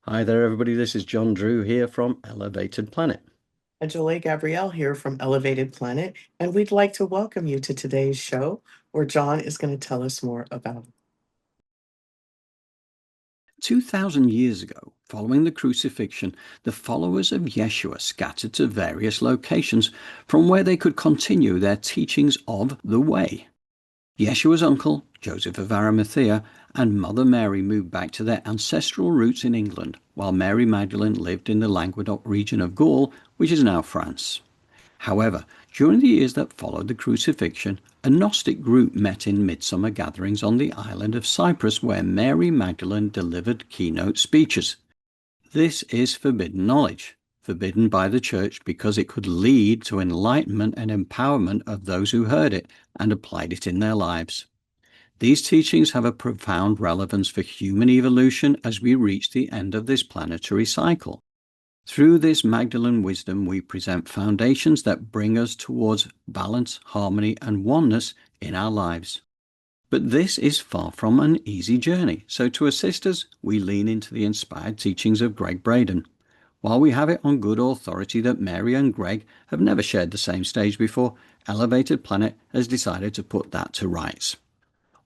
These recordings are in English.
Hi there, everybody. This is John Drew here from Elevated Planet. Jolé Gabrielle here from Elevated Planet, and we'd like to welcome you to today's show where John is going to tell us more about. 2,000 years ago, following the crucifixion, the followers of Jeshua scattered to various locations from where they could continue their teachings of the Way. Jeshua's uncle, Joseph of Arimathea, and Mother Mary moved back to their ancestral roots in England, while Mary Magdalene lived in the Languedoc region of Gaul, which is now France. However, during the years that followed the crucifixion, a Gnostic group met in Midsummer Gatherings on the island of Cyprus where Mary Magdalene delivered keynote speeches. This is forbidden knowledge, forbidden by the Church because it could lead to enlightenment and empowerment of those who heard it and applied it in their lives. These teachings have a profound relevance for human evolution as we reach the end of this planetary cycle. Through this Magdalene wisdom, we present foundations that bring us towards balance, harmony, and oneness in our lives. But this is far from an easy journey, so to assist us, we lean into the inspired teachings of Gregg Braden. While we have it on good authority that Mary and Gregg have never shared the same stage before, Elevated Planet has decided to put that to rights.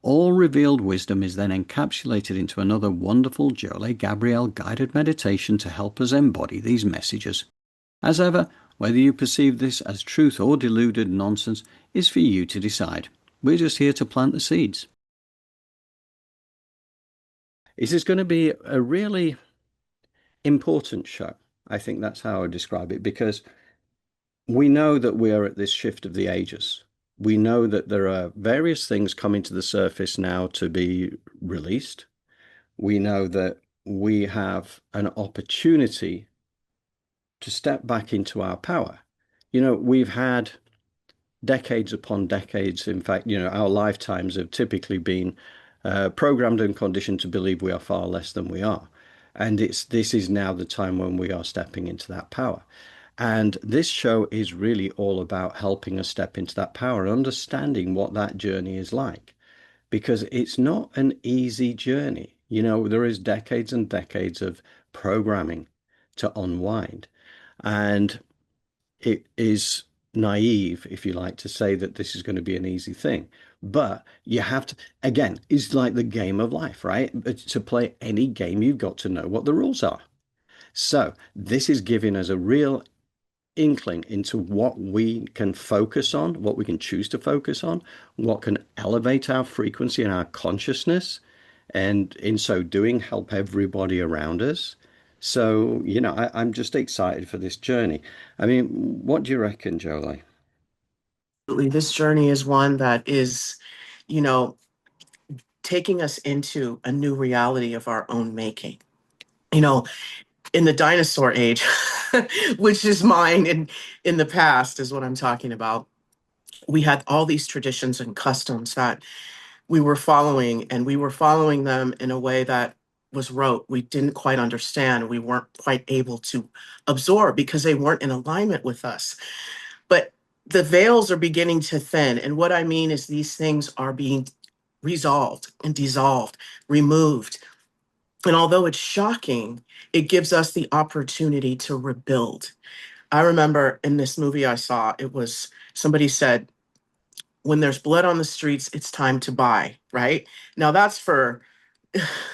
All revealed wisdom is then encapsulated into another wonderful Jolé Gabrielle guided meditation to help us embody these messages. As ever, whether you perceive this as truth or deluded nonsense is for you to decide. We're just here to plant the seeds. This is going to be a really important show. I think that's how I would describe it, because we know that we are at this shift of the ages. We know that there are various things coming to the surface now to be released. We know that we have an opportunity to step back into our power. We've had decades upon decades. In fact, our lifetimes have typically been programmed and conditioned to believe we are far less than we are. And this is now the time when we are stepping into that power. And this show is really all about helping us step into that power and understanding what that journey is like. Because it's not an easy journey. There is decades and decades of programming to unwind. And it is naive, if you like, to say that this is going to be an easy thing. But you have to, again, it's like the game of life, right? But to play any game, you've got to know what the rules are. So this is giving us a real inkling into what we can focus on, what we can choose to focus on, what can elevate our frequency and our consciousness, and in so doing, help everybody around us. So, I'm just excited for this journey. I mean, what do you reckon, Jolé? This journey is one that is, you know, taking us into a new reality of our own making. You know, in the dinosaur age, which is mine in the past, is what I'm talking about. We had all these traditions and customs that we were following, and we were following them in a way that was rote. We didn't quite understand. We weren't quite able to absorb because they weren't in alignment with us. But the veils are beginning to thin. And what I mean is these things are being resolved and dissolved, removed. And although it's shocking, it gives us the opportunity to rebuild. I remember in this movie I saw, it was somebody said, when there's blood on the streets, it's time to buy, right? Now that's for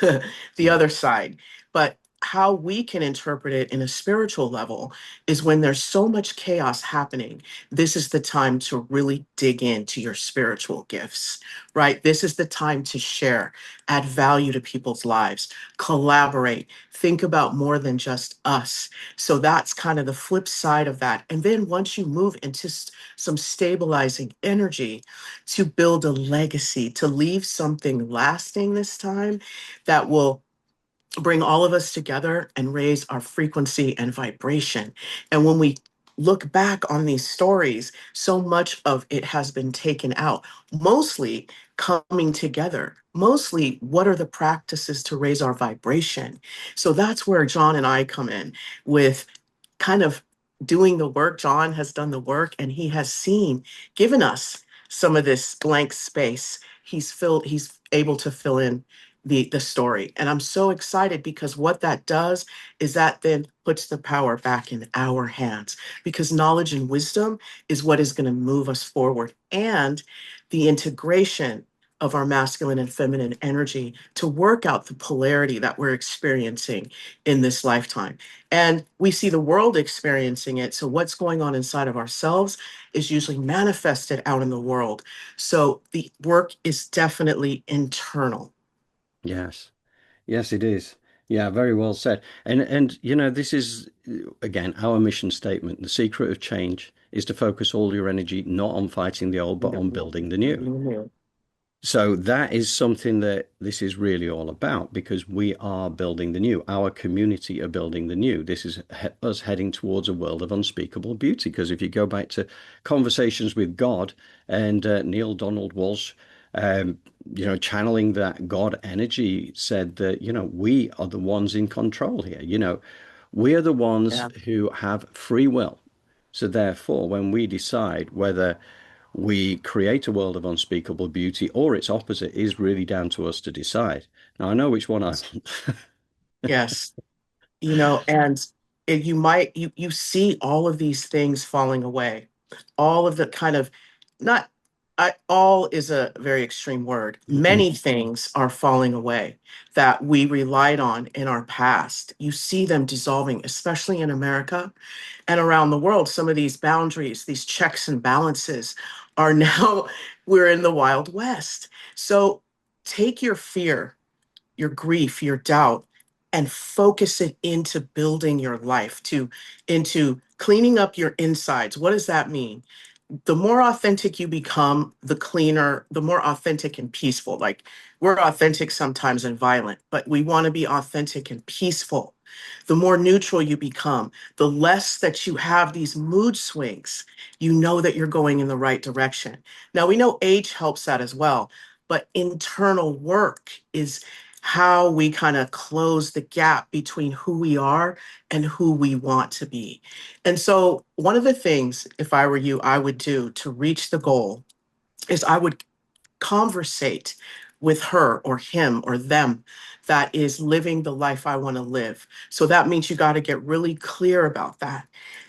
the Yeah. other side. But how we can interpret it in a spiritual level is when there's so much chaos happening, this is the time to really dig into your spiritual gifts, right? This is the time to share, add value to people's lives, collaborate, think about more than just us. So that's kind of the flip side of that. And then once you move into some stabilizing energy to build a legacy, to leave something lasting this time, that will bring all of us together and raise our frequency and vibration. And when we look back on these stories, so much of it has been taken out, mostly coming together. Mostly, what are the practices to raise our vibration? So that's where John and I come in with kind of doing the work. John has done the work and he has given us some of this blank space. He's able to fill in the story. And I'm so excited because what that does is that then puts the power back in our hands, because knowledge and wisdom is what is going to move us forward. And the integration of our masculine and feminine energy to work out the polarity that we're experiencing in this lifetime. And we see the world experiencing it. So what's going on inside of ourselves is usually manifested out in the world. So the work is definitely internal. Yes. Yes, it is. Yeah, very well said. And you know, this is again our mission statement. The secret of change is to focus all your energy not on fighting the old, but on building the new. So that is something that this is really all about, because we are building the new. Our community are building the new. This is us heading towards a world of unspeakable beauty. Because if you go back to conversations with God and Neil Donald Walsh, um, you know, channeling that God energy, said that, you know, we are the ones in control here. You know, we are the ones Yeah. who have free will. So therefore, when we decide whether we create a world of unspeakable beauty or its opposite is really down to us to decide. Now, I know which one I want. Yes. And you see all of these things falling away, all of the kind of, not all is a very extreme word, many things are falling away that we relied on in our past. You see them dissolving, especially in America and around the world. Some of these boundaries, these checks and balances are now we're in the Wild West. So take your fear, your grief, your doubt, and focus it into building your life, to into cleaning up your insides. What does that mean? The more authentic you become, the cleaner, the more authentic and peaceful. Like, we're authentic sometimes and violent, but we want to be authentic and peaceful. The more neutral you become, the less that you have these mood swings, you know that you're going in the right direction. Now, we know age helps that as well, but internal work is how we kind of close the gap between who we are and who we want to be. And so, one of the things, if I were you, I would do to reach the goal is I would conversate with her or him or them that is living the life I want to live. So that means you got to get really clear about that.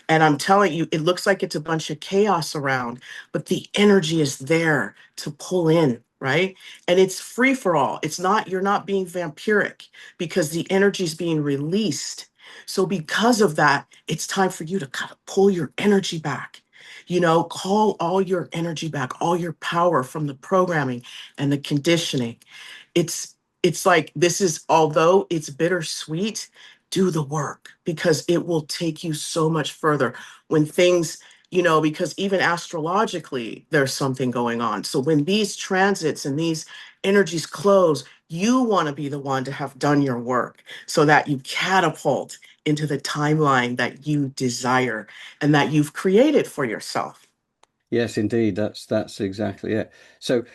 And I'm telling you, it looks like it's a bunch of chaos around, but the energy is there to pull in, right? And it's free for all. It's not, you're not being vampiric because the energy is being released. So because of that, it's time for you to kind of pull your energy back. Call all your energy back, all your power from the programming and the conditioning. It's like, this is, although it's bittersweet, do the work because it will take you so much further when things, because even astrologically, there's something going on. So when these transits and these energies close, you want to be the one to have done your work so that you catapult into the timeline that you desire and that you've created for yourself. Yes, indeed. That's exactly it. So,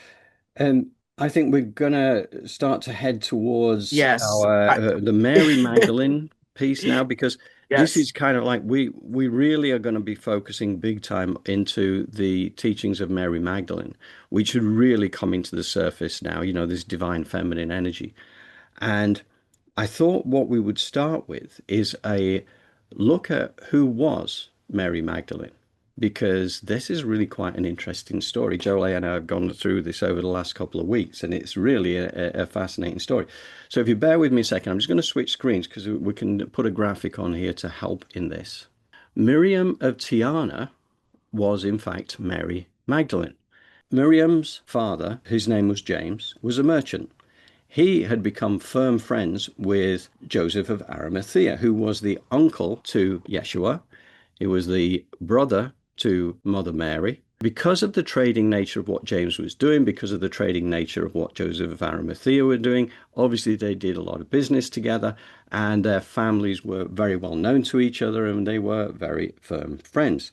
I think we're gonna start to head towards Yes. our the Mary Magdalene piece now, because this Yes. is kind of like we really are going to be focusing big time into the teachings of Mary Magdalene, which should really come into the surface now. You know, this divine feminine energy. And I thought what we would start with is a look at who was Mary Magdalene, because this is really quite an interesting story. Jolé and I have gone through this over the last couple of weeks, and it's really a fascinating story. So if you bear with me a second, I'm just going to switch screens because we can put a graphic on here to help in this. Miriam of Tiana was, in fact, Mary Magdalene. Miriam's father, whose name was James, was a merchant. He had become firm friends with Joseph of Arimathea, who was the uncle to Jeshua. He was the brother to Mother Mary. Because of the trading nature of what James was doing, because of the trading nature of what Joseph of Arimathea were doing, obviously they did a lot of business together, and their families were very well known to each other, and they were very firm friends.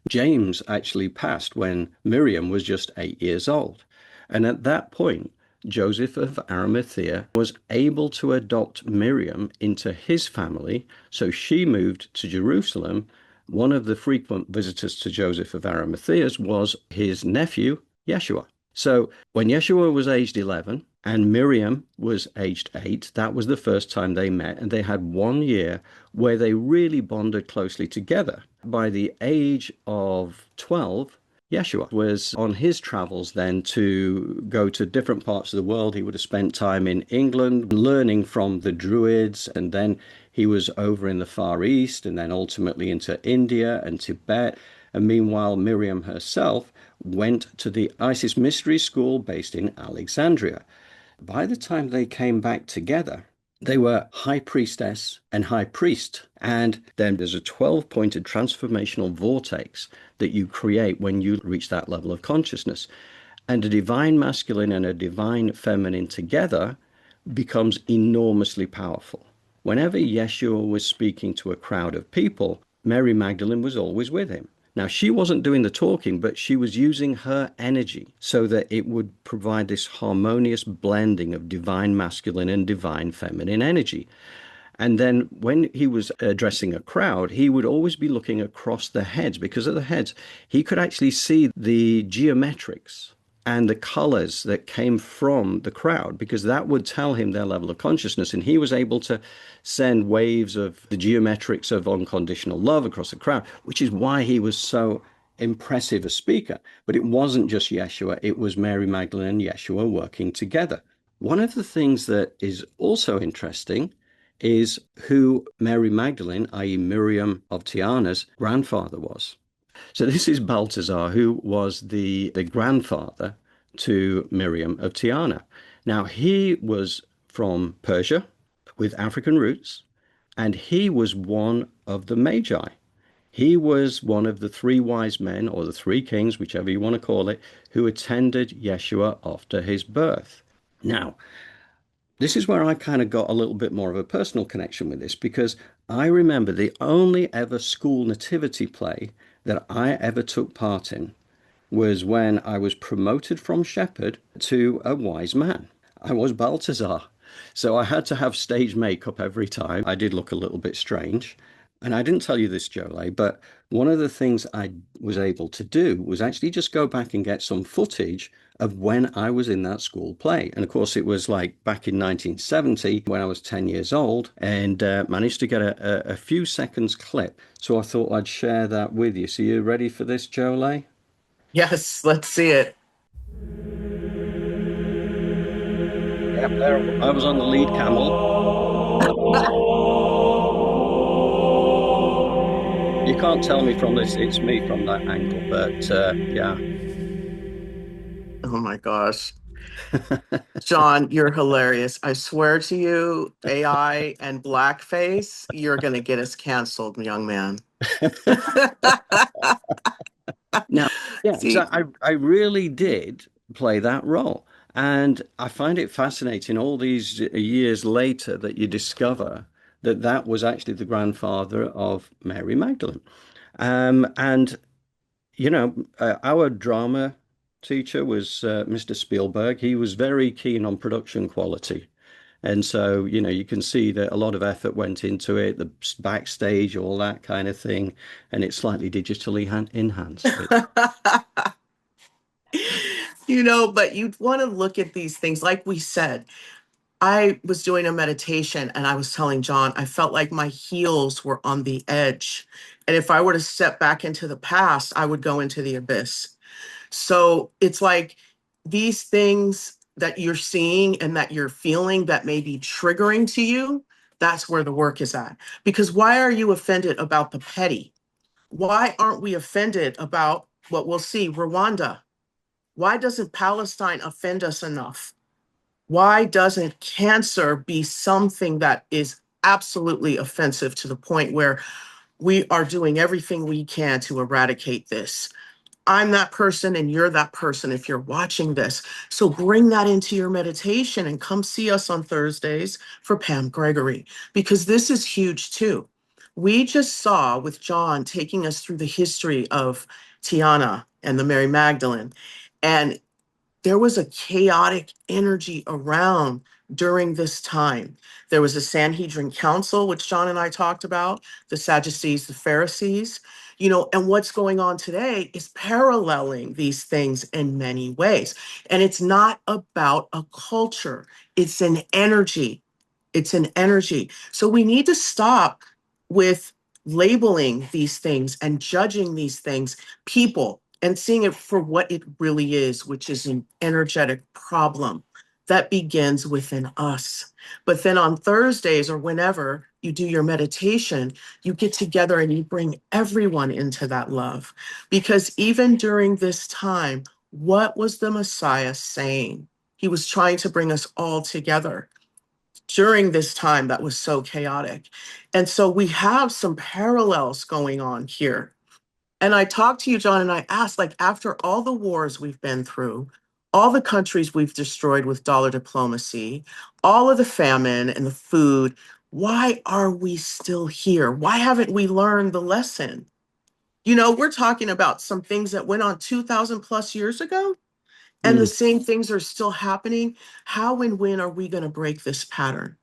James actually passed when Miriam was just 8 years old. And at that point, Joseph of Arimathea was able to adopt Miriam into his family, so she moved to Jerusalem. One of the frequent visitors to Joseph of Arimathea's was his nephew, Jeshua. So when Yeshua was aged 11 and Miriam was aged 8, that was the first time they met, and they had 1 year where they really bonded closely together. By the age of 12, Yeshua was on his travels then to go to different parts of the world. He would have spent time in England learning from the Druids, and then he was over in the Far East, and then ultimately into India and Tibet. And meanwhile, Miriam herself went to the Isis Mystery School based in Alexandria. By the time they came back together, they were high priestess and high priest. And then there's a 12-pointed transformational vortex that you create when you reach that level of consciousness. And a divine masculine and a divine feminine together becomes enormously powerful. Whenever Yeshua was speaking to a crowd of people, Mary Magdalene was always with him. Now, she wasn't doing the talking, but she was using her energy so that it would provide this harmonious blending of divine masculine and divine feminine energy. And then when he was addressing a crowd, he would always be looking across the heads. Because of the heads, he could actually see the geometrics and the colors that came from the crowd, because that would tell him their level of consciousness. And he was able to send waves of the geometrics of unconditional love across the crowd, which is why he was so impressive a speaker. But it wasn't just Yeshua, it was Mary Magdalene and Yeshua working together. One of the things that is also interesting is who Mary Magdalene, i.e. Miriam of Tiana's grandfather was. So this is Balthazar, who was the grandfather to Miriam of Tiana. Now, he was from Persia with African roots, and he was one of the Magi. He was one of the three wise men, or the three kings, whichever you want to call it, who attended Yeshua after his birth. Now, this is where I kind of got a little bit more of a personal connection with this, because I remember the only ever school nativity play that I ever took part in was when I was promoted from shepherd to a wise man. I was Balthazar. So I had to have stage makeup every time. I did look a little bit strange. And I didn't tell you this, Jolé, but one of the things I was able to do was actually just go back and get some footage of when I was in that school play. And of course, it was like back in 1970 when I was 10 years old, and managed to get a few seconds clip. So I thought I'd share that with you. So you ready for this, Jolé? Yes, let's see it. Yep, there I was on the lead camel. You can't tell me from this, it's me from that angle, but yeah. Oh my gosh. John, you're hilarious. I swear to you, AI and blackface, you're going to get us canceled, young man. Now, yeah, See, so I really did play that role. And I find it fascinating all these years later that you discover that that was actually the grandfather of Mary Magdalene. And, our drama teacher was Mr. Spielberg. He was very keen on production quality. And so, you can see that a lot of effort went into it, the backstage, all that kind of thing, and it's slightly digitally enhanced. but you'd want to look at these things. Like we said, I was doing a meditation and I was telling John, I felt like my heels were on the edge. And if I were to step back into the past, I would go into the abyss. So it's like these things that you're seeing and that you're feeling that may be triggering to you, that's where the work is at. Because why are you offended about the petty? Why aren't we offended about what we'll see, Rwanda? Why doesn't Palestine offend us enough? Why doesn't cancer be something that is absolutely offensive to the point where we are doing everything we can to eradicate this? I'm that person and you're that person if you're watching this. So bring that into your meditation and come see us on Thursdays for Pam Gregory, because this is huge too. We just saw with John taking us through the history of Tiana and the Mary Magdalene, and there was a chaotic energy around during this time. There was a Sanhedrin council, which John and I talked about, the Sadducees, the Pharisees. And what's going on today is paralleling these things in many ways. And it's not about a culture, it's an energy. It's an energy. So we need to stop with labeling these things and judging these things, people, and seeing it for what it really is, which is an energetic problem that begins within us. But then on Thursdays or whenever you do your meditation, you get together and you bring everyone into that love. Because even during this time, what was the Messiah saying? He was trying to bring us all together during this time that was so chaotic. And so we have some parallels going on here. And I talked to you, John, and I asked, like, after all the wars we've been through, all the countries we've destroyed with dollar diplomacy, all of the famine and the food, why are we still here? Why haven't we learned the lesson? We're talking about some things that went on 2,000 plus years ago, and the same things are still happening. How and when are we going to break this pattern?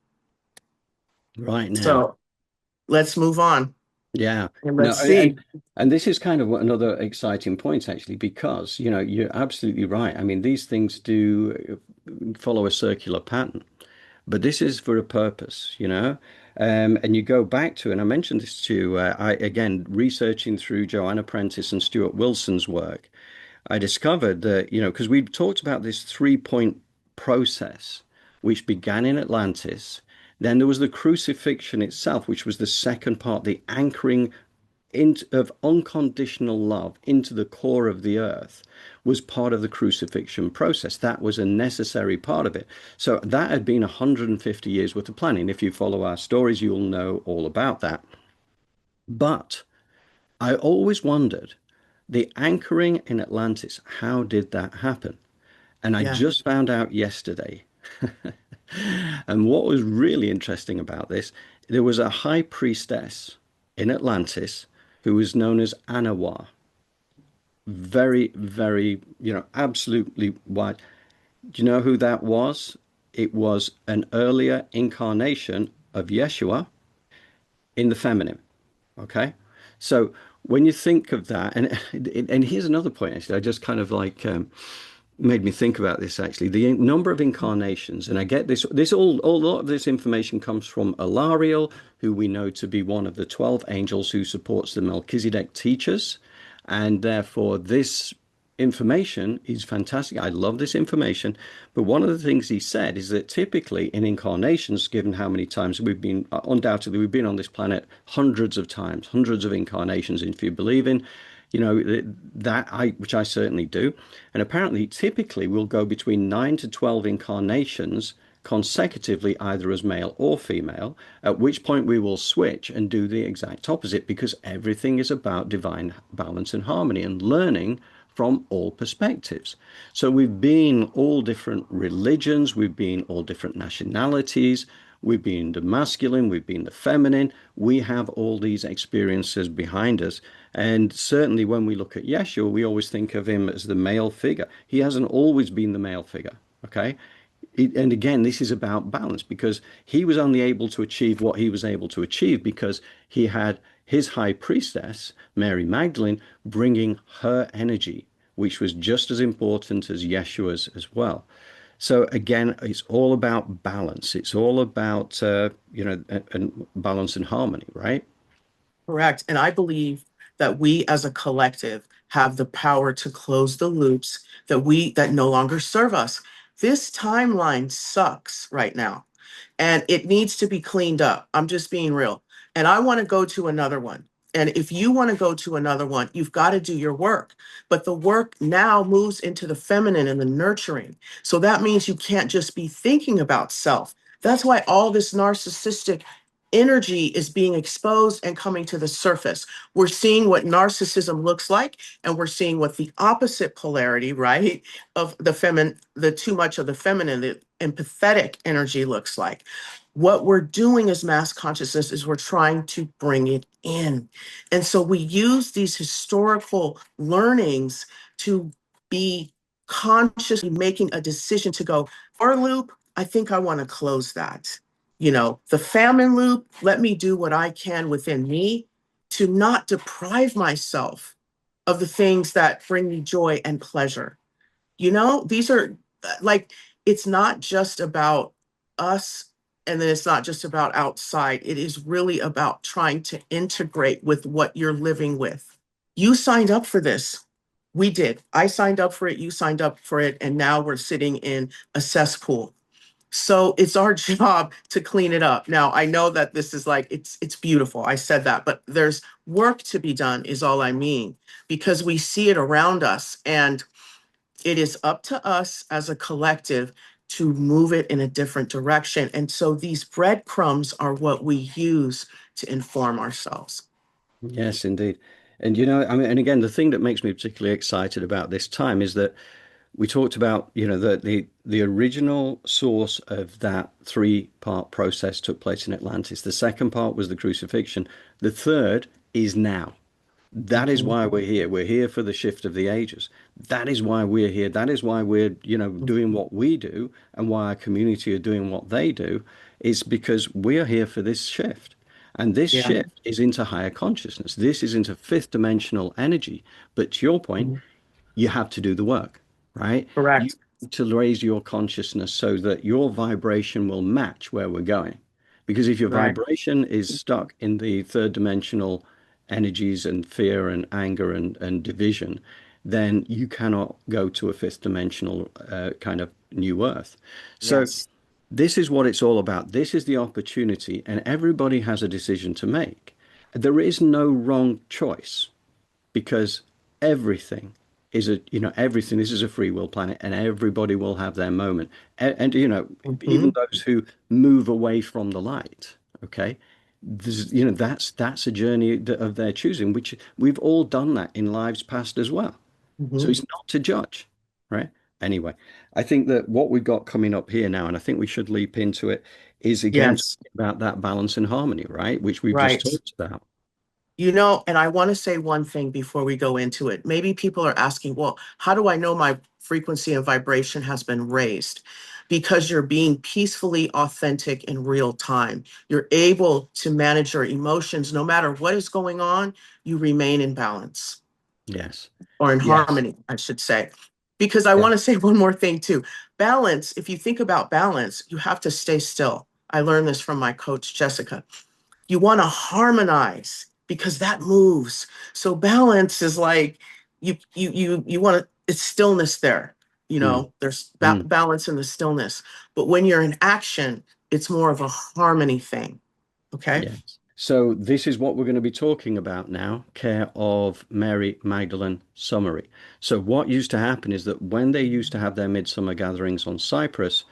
Right now. So let's move on. Yeah. And No, let's see. and this is kind of another exciting point, actually, because, you're absolutely right. I mean, these things do follow a circular pattern, but this is for a purpose. And you go back to, and I mentioned this to, again, researching through Joanna Prentice and Stuart Wilson's work, I discovered that, because we talked about this 3 point process, which began in Atlantis. Then there was the crucifixion itself, which was the second part, the anchoring of unconditional love into the core of the earth was part of the crucifixion process. That was a necessary part of it. So that had been 150 years worth of planning. If you follow our stories, you'll know all about that. But I always wondered, the anchoring in Atlantis, how did that happen? And I Yeah. just found out yesterday. And what was really interesting about this, there was a high priestess in Atlantis who was known as Anawa. Very, very, absolutely wide. Do you know who that was? It was an earlier incarnation of Yeshua in the feminine. Okay. So when you think of that, and here's another point, actually, I just kind of like made me think about this actually. The number of incarnations, and I get this all a lot of this information comes from Alariel, who we know to be one of the 12 angels who supports the Melchizedek teachers, and therefore this information is fantastic. I love this information. But one of the things he said is that typically in incarnations, given how many times we've been, undoubtedly, we've been on this planet hundreds of times, hundreds of incarnations, if you believe in, which I certainly do. And apparently, typically, we'll go between 9 to 12 incarnations consecutively, either as male or female, at which point we will switch and do the exact opposite, because everything is about divine balance and harmony and learning from all perspectives. So we've been all different religions, we've been all different nationalities, we've been the masculine, we've been the feminine, we have all these experiences behind us. And certainly when we look at Yeshua, we always think of him as the male figure. He hasn't always been the male figure, okay? And again, this is about balance, because he was only able to achieve what he was able to achieve because he had his high priestess, Mary Magdalene, bringing her energy, which was just as important as Yeshua's as well. So again, it's all about balance. It's all about, and balance and harmony, right? Correct. And I believe that we as a collective have the power to close the loops that no longer serve us. This timeline sucks right now, and it needs to be cleaned up. I'm just being real. And I want to go to another one. And if you want to go to another one, you've got to do your work. But the work now moves into the feminine and the nurturing. So that means you can't just be thinking about self. That's why all this narcissistic energy is being exposed and coming to the surface. We're seeing what narcissism looks like, and we're seeing what the opposite polarity, right, of the feminine, the too much of the feminine, the empathetic energy looks like. What we're doing as mass consciousness is we're trying to bring it in. And so we use these historical learnings to be consciously making a decision to go, our loop, I think I want to close that. The famine loop, let me do what I can within me to not deprive myself of the things that bring me joy and pleasure. These are like, it's not just about us, and then it's not just about outside. It is really about trying to integrate with what you're living with. You signed up for this. We did. I signed up for it. You signed up for it. And now we're sitting in a cesspool. So it's our job to clean it up. Now, I know that this is like, it's beautiful. I said that, but there's work to be done is all I mean, because we see it around us, and it is up to us as a collective to move it in a different direction. And so these breadcrumbs are what we use to inform ourselves. Yes, indeed. And I mean, and again, the thing that makes me particularly excited about this time is that we talked about, the original source of that three-part process took place in Atlantis. The second part was the crucifixion. The third is now. That is Mhm. why we're here. We're here for the shift of the ages. That is why we're here. That is why we're, doing what we do, and why our community are doing what they do, is because we are here for this shift. And this Yeah. shift is into higher consciousness. This is into fifth dimensional energy. But to your point, Mhm. you have to do the work, right? You Correct. need to raise your consciousness so that your vibration will match where we're going. Because if your Right. vibration is stuck in the third dimensional energies and fear and anger and division, then you cannot go to a fifth dimensional kind of new earth. So Yes. this is what it's all about. This is the opportunity, and everybody has a decision to make. There is no wrong choice, because everything everything, this is a free will planet, and everybody will have their moment. And even Mhm. those who move away from the light, okay, that's a journey of their choosing, which we've all done that in lives past as well. So Mhm. it's not to judge, right? Anyway, I think that what we've got coming up here now, and I think we should leap into it, is again Yes. talking about that balance and harmony, right? Which we've just Right. talked about. And I want to say one thing before we go into it. Maybe people are asking, well, how do I know my frequency and vibration has been raised? Because you're being peacefully authentic in real time. You're able to manage your emotions. No matter what is going on, you remain in balance, Yes. or in Yes. harmony, I should say. Because I Yeah. want to say one more thing too. Balance, if you think about balance, you have to stay still. I learned this from my coach, Jessica. You want to harmonize because that moves. So balance is like you want to, it's stillness there. Mm, There's mm. balance in the stillness. But when you're in action, it's more of a harmony thing. Okay. Yes. So this is what we're going to be talking about now, care of Mary Magdalene summary. So what used to happen is that when they used to have their midsummer gatherings on Cyprus,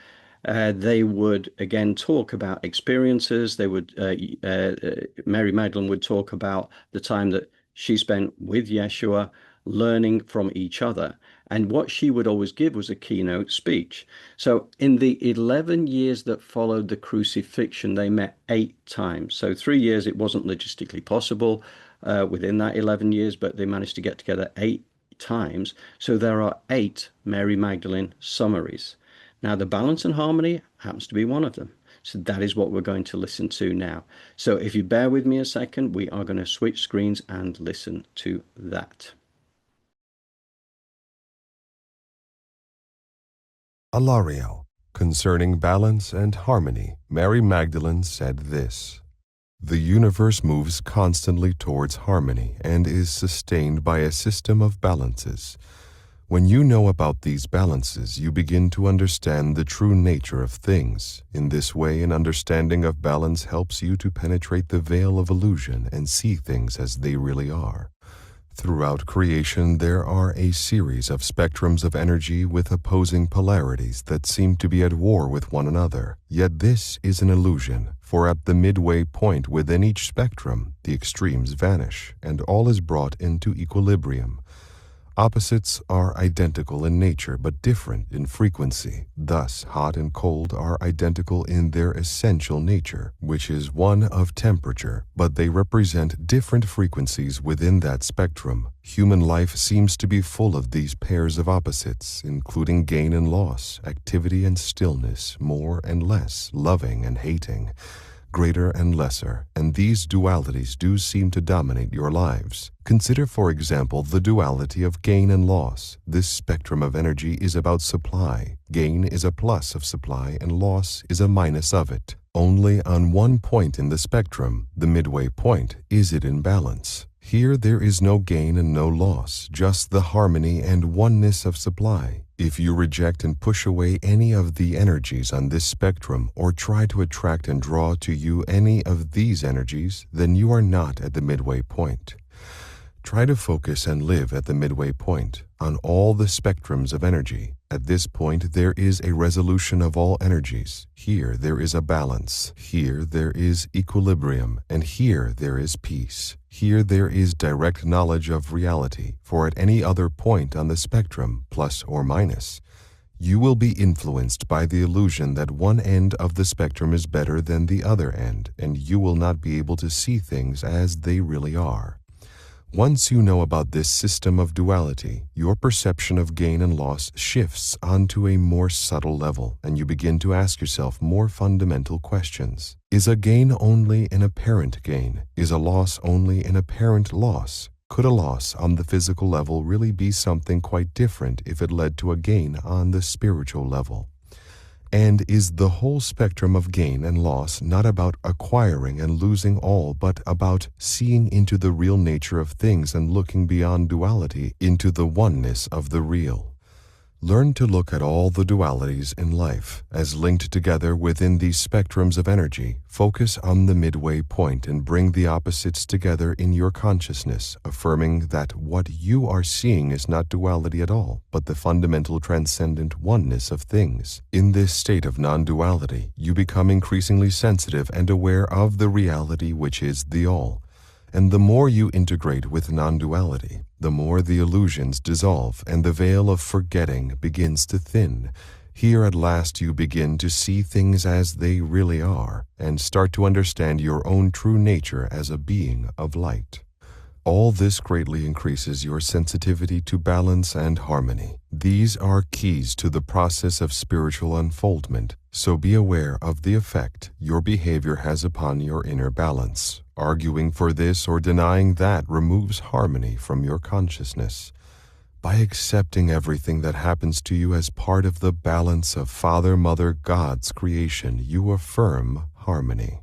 they would again talk about experiences. They would Mary Magdalene would talk about the time that she spent with Yeshua, learning from each other. And what she would always give was a keynote speech. So in the 11 years that followed the crucifixion, they met 8 times. So 3 years, it wasn't logistically possible within that 11 years, but they managed to get together 8 times. So there are 8 Mary Magdalene summaries. Now, the balance and harmony happens to be one of them. So that is what we're going to listen to now. So if you bear with me a second, we are going to switch screens and listen to that. Alario, concerning balance and harmony, Mary Magdalene said this: "The universe moves constantly towards harmony and is sustained by a system of balances. When you know about these balances, you begin to understand the true nature of things. In this way, an understanding of balance helps you to penetrate the veil of illusion and see things as they really are. Throughout creation, there are a series of spectrums of energy with opposing polarities that seem to be at war with one another. Yet this is an illusion, for at the midway point within each spectrum, the extremes vanish, and all is brought into equilibrium. Opposites are identical in nature but different in frequency. Thus, hot and cold are identical in their essential nature, which is one of temperature, but they represent different frequencies within that spectrum. Human life seems to be full of these pairs of opposites, including gain and loss, activity and stillness, more and less, loving and hating. greater and lesser, and these dualities do seem to dominate your lives. Consider, for example, the duality of gain and loss. This spectrum of energy is about supply. Gain is a plus of supply, and loss is a minus of it. Only on one point in the spectrum, the midway point, is it in balance. Here there is no gain and no loss, just the harmony and oneness of supply. If you reject and push away any of the energies on this spectrum, or try to attract and draw to you any of these energies, then you are not at the midway point. Try to focus and live at the midway point on all the spectrums of energy. At this point, there is a resolution of all energies. Here there is a balance. Here there is equilibrium, and here there is peace. Here there is direct knowledge of reality, for at any other point on the spectrum, plus or minus, you will be influenced by the illusion that one end of the spectrum is better than the other end, and you will not be able to see things as they really are. Once you know about this system of duality, your perception of gain and loss shifts onto a more subtle level, and you begin to ask yourself more fundamental questions. Is a gain only an apparent gain? Is a loss only an apparent loss? Could a loss on the physical level really be something quite different if it led to a gain on the spiritual level? And is the whole spectrum of gain and loss not about acquiring and losing all, but about seeing into the real nature of things and looking beyond duality into the oneness of the real? Learn to look at all the dualities in life as linked together within these spectrums of energy. Focus on the midway point and bring the opposites together in your consciousness, affirming that what you are seeing is not duality at all, but the fundamental transcendent oneness of things. In this state of non-duality, you become increasingly sensitive and aware of the reality which is the all. And the more you integrate with non-duality, the more the illusions dissolve and the veil of forgetting begins to thin. Here at last you begin to see things as they really are and start to understand your own true nature as a being of light. All this greatly increases your sensitivity to balance and harmony. These are keys to the process of spiritual unfoldment, so be aware of the effect your behavior has upon your inner balance. Arguing for this or denying that removes harmony from your consciousness. By accepting everything that happens to you as part of the balance of Father, Mother, God's creation, you affirm harmony.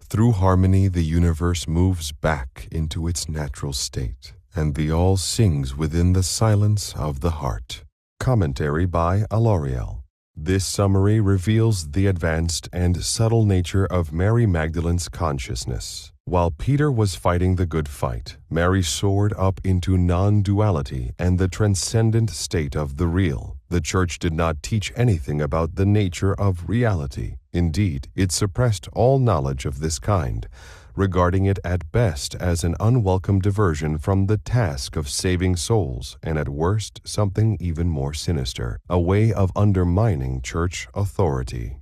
Through harmony, the universe moves back into its natural state, and the all sings within the silence of the heart. Commentary by Alariel. This summary reveals the advanced and subtle nature of Mary Magdalene's consciousness. While Peter was fighting the good fight, Mary soared up into non-duality and the transcendent state of the real. The Church did not teach anything about the nature of reality. Indeed, it suppressed all knowledge of this kind, regarding it at best as an unwelcome diversion from the task of saving souls, and at worst something even more sinister, a way of undermining church authority.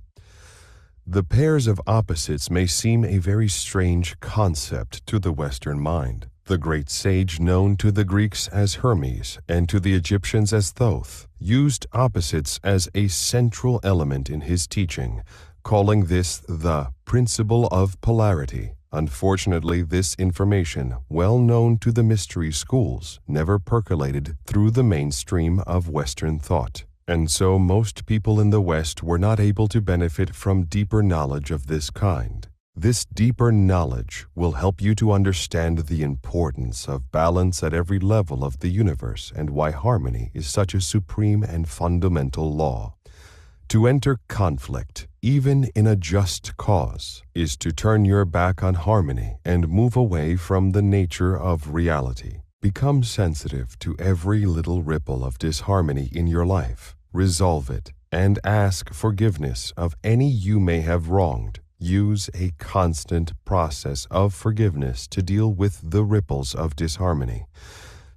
The pairs of opposites may seem a very strange concept to the Western mind. The great sage known to the Greeks as Hermes and to the Egyptians as Thoth used opposites as a central element in his teaching, calling this the principle of polarity. Unfortunately, this information, well known to the mystery schools, never percolated through the mainstream of Western thought. And so most people in the West were not able to benefit from deeper knowledge of this kind. This deeper knowledge will help you to understand the importance of balance at every level of the universe and why harmony is such a supreme and fundamental law. To enter conflict, even in a just cause, is to turn your back on harmony and move away from the nature of reality. Become sensitive to every little ripple of disharmony in your life. Resolve it and ask forgiveness of any you may have wronged. Use a constant process of forgiveness to deal with the ripples of disharmony,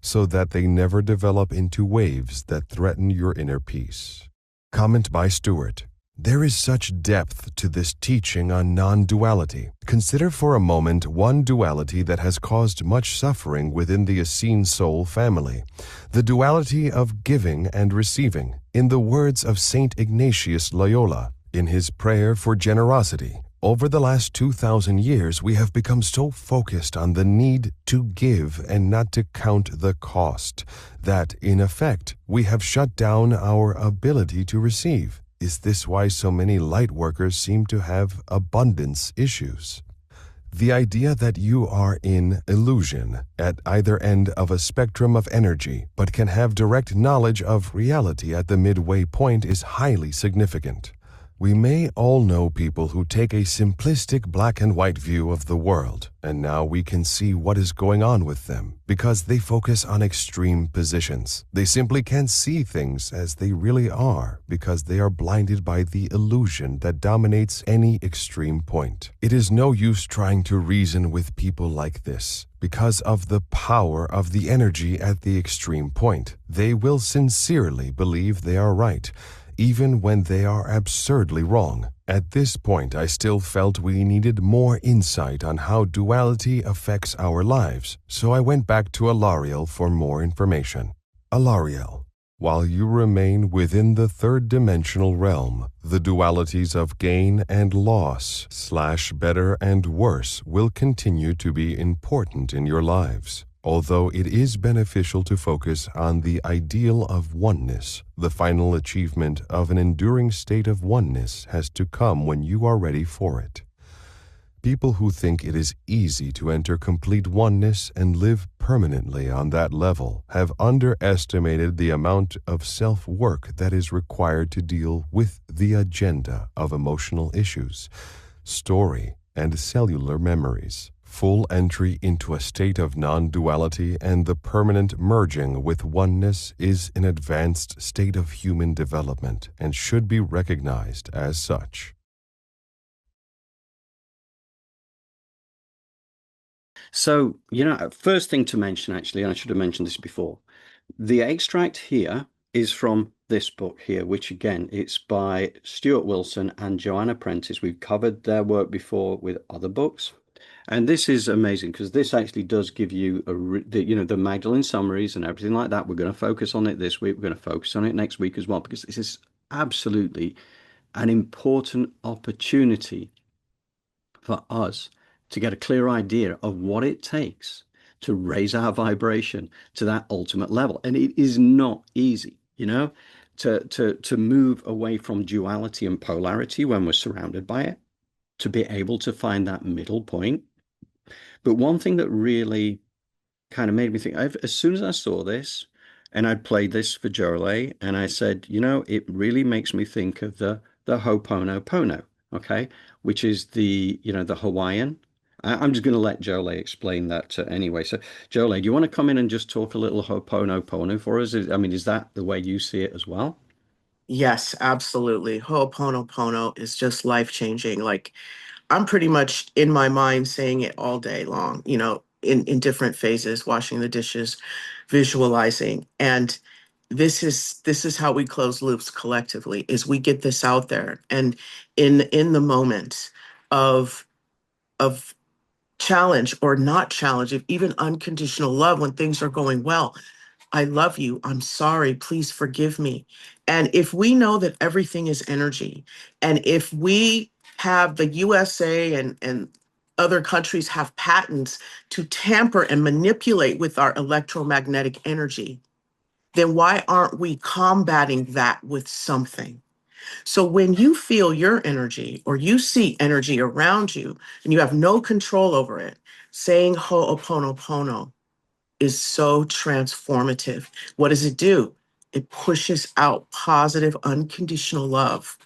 so that they never develop into waves that threaten your inner peace. Comment by Stuart. There is such depth to this teaching on non-duality. Consider for a moment one duality that has caused much suffering within the Essene soul family, the duality of giving and receiving. In the words of Saint Ignatius Loyola, in his prayer for generosity, Over the last 2,000 years, we have become so focused on the need to give and not to count the cost that, in effect, we have shut down our ability to receive. Is this why so many light workers seem to have abundance issues? The idea that you are in illusion at either end of a spectrum of energy, but can have direct knowledge of reality at the midway point is highly significant. We may all know people who take a simplistic black and white view of the world, and now we can see what is going on with them because they focus on extreme positions. They simply can't see things as they really are because they are blinded by the illusion that dominates any extreme point. It is no use trying to reason with people like this because of the power of the energy at the extreme point. They will sincerely believe they are right, even when they are absurdly wrong. At this point, I still felt we needed more insight on how duality affects our lives, so I went back to Alariel for more information. Alariel, while you remain within the third-dimensional realm, the dualities of gain and loss, better and worse, will continue to be important in your lives. Although it is beneficial to focus on the ideal of oneness, the final achievement of an enduring state of oneness has to come when you are ready for it. People who think it is easy to enter complete oneness and live permanently on that level have underestimated the amount of self-work that is required to deal with the agenda of emotional issues, story, and cellular memories. Full entry into a state of non-duality and the permanent merging with oneness is an advanced state of human development and should be recognized as such. So, first thing to mention, actually, and I should have mentioned this before, the extract here is from this book here, which again, it's by Stuart Wilson and Joanna Prentice. We've covered their work before with other books. And this is amazing because this actually does give you the Magdalene summaries and everything like that. We're going to focus on it this week. We're going to focus on it next week as well, because this is absolutely an important opportunity for us to get a clear idea of what it takes to raise our vibration to that ultimate level. And it is not easy, to move away from duality and polarity when we're surrounded by it, to be able to find that middle point. But one thing that really kind of made me think, as soon as I saw this, and I played this for Jolé, and I said, it really makes me think of the Ho'oponopono, okay, which is the Hawaiian. I'm just going to let Jolé explain that anyway. So, Jolé, do you want to come in and just talk a little Ho'oponopono for us? Is that the way you see it as well? Yes, absolutely. Ho'oponopono is just life-changing. Like, I'm pretty much in my mind saying it all day long, in different phases, washing the dishes, visualizing. And this is how we close loops collectively, is we get this out there. And in the moment of challenge or not challenge, if even unconditional love, when things are going well, I love you. I'm sorry. Please forgive me. And if we know that everything is energy, and if we have the USA and other countries have patents to tamper and manipulate with our electromagnetic energy, then why aren't we combating that with something? So when you feel your energy or you see energy around you and you have no control over it, saying Ho'oponopono is so transformative. What does it do? It pushes out positive, unconditional love,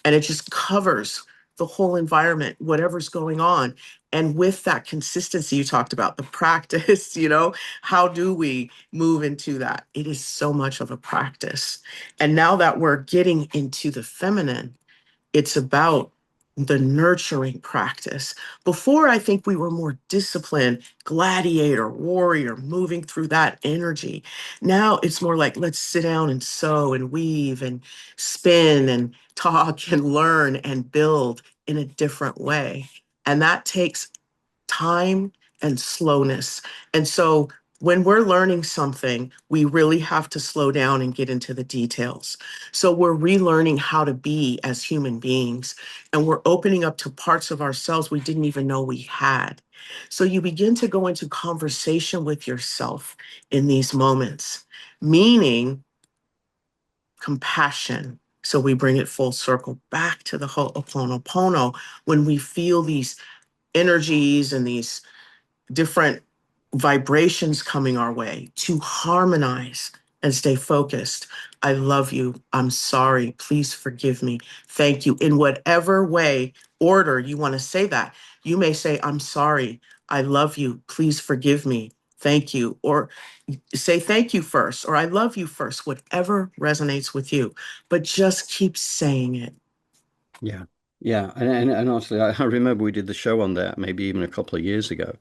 and it just covers the whole environment, whatever's going on. And with that consistency, you talked about the practice, how do we move into that? It is so much of a practice. And now that we're getting into the feminine, it's about the nurturing practice. Before, I think we were more disciplined, gladiator, warrior, moving through that energy. Now it's more like, let's sit down and sew and weave and spin and talk and learn and build in a different way. And that takes time and slowness. And so when we're learning something, we really have to slow down and get into the details. So we're relearning how to be as human beings, and we're opening up to parts of ourselves we didn't even know we had. So you begin to go into conversation with yourself in these moments, meaning compassion. So we bring it full circle back to the Ho'oponopono when we feel these energies and these different vibrations coming our way, to harmonize and stay focused. I love you. I'm sorry. Please forgive me. Thank you. In whatever way, order you want to say that. You may say, I'm sorry. I love you. Please forgive me. Thank you. Or say thank you first, or I love you first, whatever resonates with you. But just keep saying it. Yeah. Yeah. And honestly, I remember we did the show on that maybe even a couple of years ago,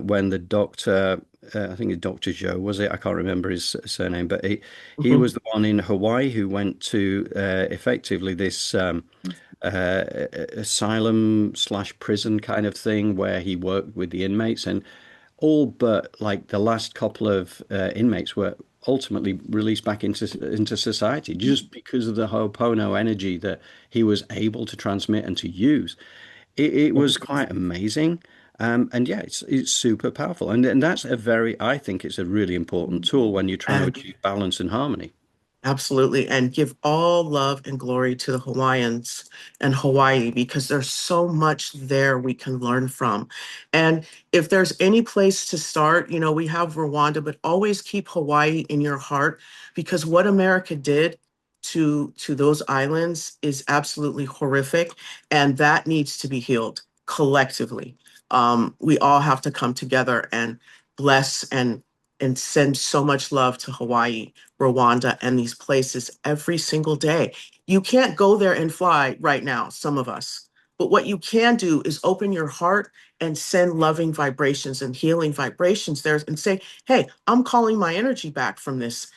when the doctor, I think it's Dr. Joe, was it? I can't remember his surname, but he Mhm. was the one in Hawaii who went to effectively this asylum slash prison kind of thing where he worked with the inmates, and all but like the last couple of inmates were ultimately released back into society just because of the Ho'opono energy that he was able to transmit and to use. It was quite amazing. And yeah, it's super powerful. And that's a very, I think it's a really important tool when you're trying to And achieve balance and harmony. absolutely. And give all love and glory to the Hawaiians and Hawaii because there's so much there we can learn from. And if there's any place to start, we have Rwanda, but always keep Hawaii in your heart because what America did to those islands is absolutely horrific. And that needs to be healed collectively. We all have to come together and bless and send so much love to Hawaii, Rwanda, and these places every single day. You can't go there and fly right now, some of us. But what you can do is open your heart and send loving vibrations and healing vibrations there and say, hey, I'm calling my energy back from this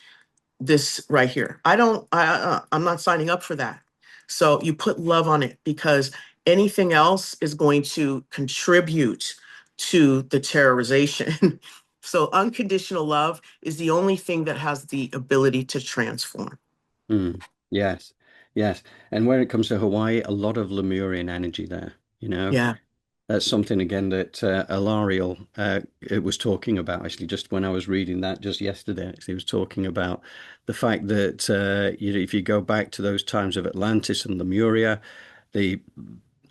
right here. I'm not signing up for that. So you put love on it because anything else is going to contribute to the terrorization. So unconditional love is the only thing that has the ability to transform. Mm, yes, yes. And when it comes to Hawaii, a lot of Lemurian energy there, you know. Yeah. That's something again that Alariel it was talking about actually just when I was reading that just yesterday. Actually, he was talking about the fact that if you go back to those times of Atlantis and Lemuria, the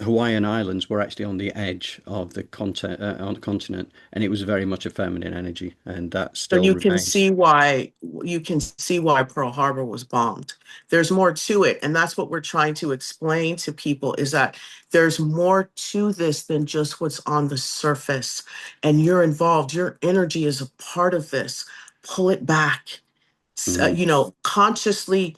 Hawaiian Islands were actually on the edge of the continent, and it was very much a feminine energy, and that So still remains. you can see why Pearl Harbor was bombed. There's more to it, and that's what we're trying to explain to people is that there's more to this than just what's on the surface. And you're involved. Your energy is a part of this. Pull it back. Mm, Consciously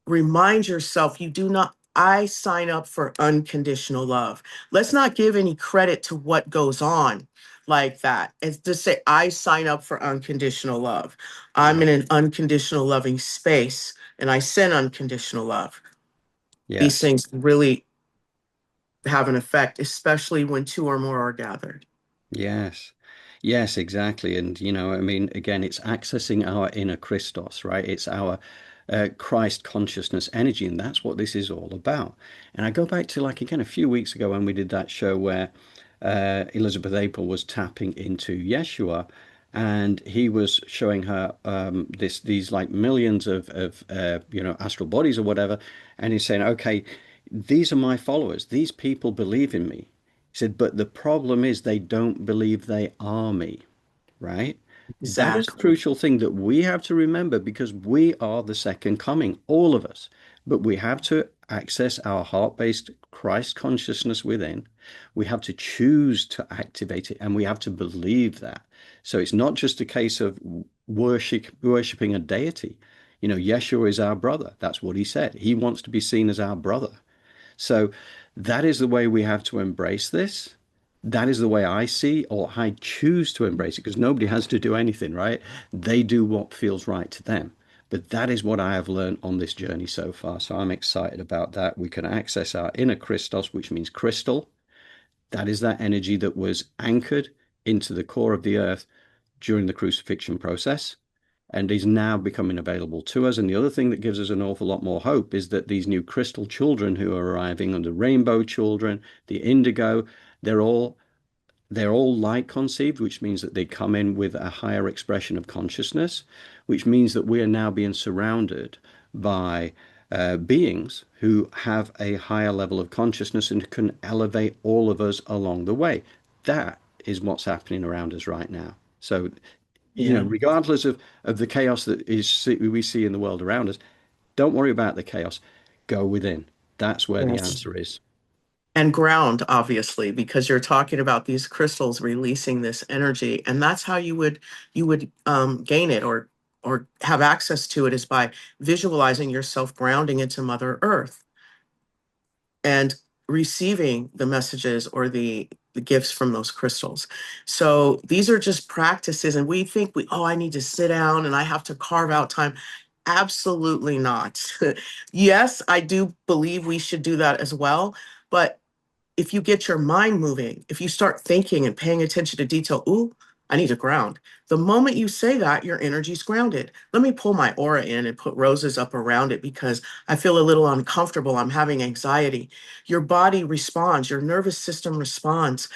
remind yourself you do not I sign up for unconditional love. Let's not give any credit to what goes on like that. It's just say I sign up for unconditional love. I'm yeah. in an unconditional loving space and I send unconditional love. These Yes. things really have an effect, especially when two or more are gathered. Yes. Yes, exactly. And, I mean, again, it's accessing our inner Christos, right? It's our Christ consciousness energy. And that's what this is all about. And I go back to, like, again, a few weeks ago when we did that show where Elizabeth April was tapping into Yeshua, and he was showing her these like millions of astral bodies or whatever, and he's saying, okay, these are my followers. These people believe in me. He said, but the problem is they don't believe they are me, right? That is a Exactly. crucial thing that we have to remember because we are the second coming, all of us. But we have to access our heart-based Christ consciousness within. We have to choose to activate it and we have to believe that. So it's not just a case of worshiping a deity. Yeshua is our brother. That's what he said. He wants to be seen as our brother. So that is the way we have to embrace this. That is the way I see, or I choose to embrace it, because nobody has to do anything, right? They do what feels right to them. But that is what I have learned on this journey so far. So I'm excited about that. We can access our inner Christos, which means crystal. That is that energy that was anchored into the core of the earth during the crucifixion process and is now becoming available to us. And the other thing that gives us an awful lot more hope is that these new crystal children who are arriving, and the rainbow children, the indigo, they're all light conceived, which means that they come in with a higher expression of consciousness, which means that we are now being surrounded by beings who have a higher level of consciousness and can elevate all of us along the way. That is what's happening around us right now. So, Yeah. regardless of the chaos that we see in the world around us, don't worry about the chaos. Go within. That's where the Yes. answer is. And ground, obviously, because you're talking about these crystals releasing this energy, and that's how you would gain it or have access to it, is by visualizing yourself grounding into Mother Earth and receiving the messages or the gifts from those crystals. So these are just practices, and we think I need to sit down and I have to carve out time. Absolutely not. Yes, I do believe we should do that as well, but if you get your mind moving, if you start thinking and paying attention to detail, ooh, I need to ground. The moment you say that, your energy's grounded. Let me pull my aura in and put roses up around it because I feel a little uncomfortable. I'm having anxiety. Your body responds, your nervous system responds.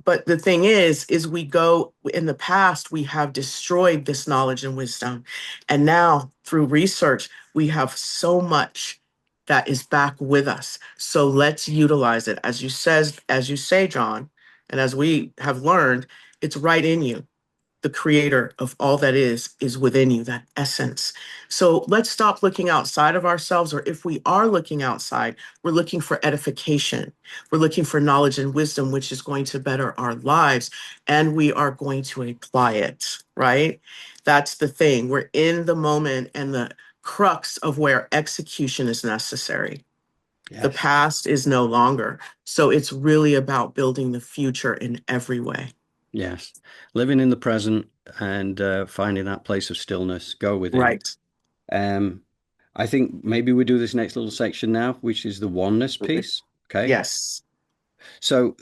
But the thing is we go in the past, we have destroyed this knowledge and wisdom. And now through research, we have so much that is back with us. So let's utilize it. As you say, John, and as we have learned, it's right in you. The creator of all that is within you, that essence. So let's stop looking outside of ourselves, or if we are looking outside, we're looking for edification. We're looking for knowledge and wisdom, which is going to better our lives, and we are going to apply it, right? That's the thing. We're in the moment and the crux of where execution is necessary. Yes. The past is no longer. So it's really about building the future in every way. Yes. Living in the present and finding that place of stillness. Go within. Right. I think maybe we do this next little section now, which is the oneness piece. Okay. Yes. So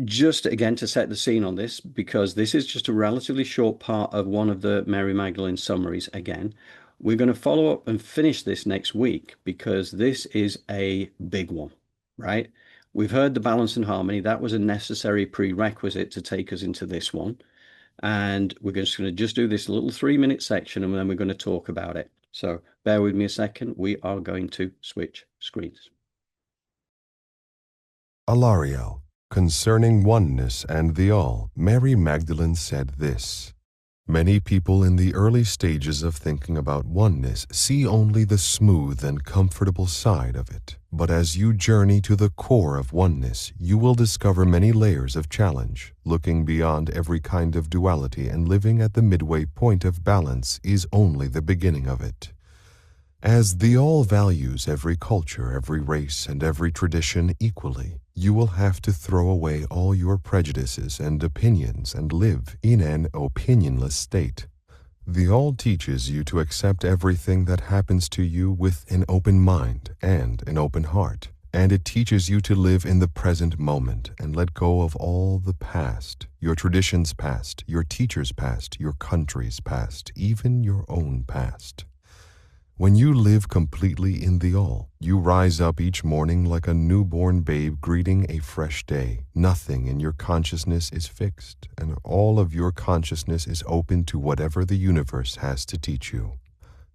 just again to set the scene on this, because this is just a relatively short part of one of the Mary Magdalene summaries again. We're going to follow up and finish this next week because this is a big one, right? We've heard the balance and harmony. That was a necessary prerequisite to take us into this one. And we're just going to do this little 3-minute section and then we're going to talk about it. So bear with me a second. We are going to switch screens. Alariel, concerning oneness and the all, Mary Magdalene said this: Many people in the early stages of thinking about oneness see only the smooth and comfortable side of it. But as you journey to the core of oneness, you will discover many layers of challenge. Looking beyond every kind of duality and living at the midway point of balance is only the beginning of it. As the all values every culture, every race, and every tradition equally, you will have to throw away all your prejudices and opinions and live in an opinionless state. The all teaches you to accept everything that happens to you with an open mind and an open heart, and it teaches you to live in the present moment and let go of all the past, your traditions past, your teachers past, your country's past, even your own past. When you live completely in the all, you rise up each morning like a newborn babe greeting a fresh day. Nothing in your consciousness is fixed, and all of your consciousness is open to whatever the universe has to teach you.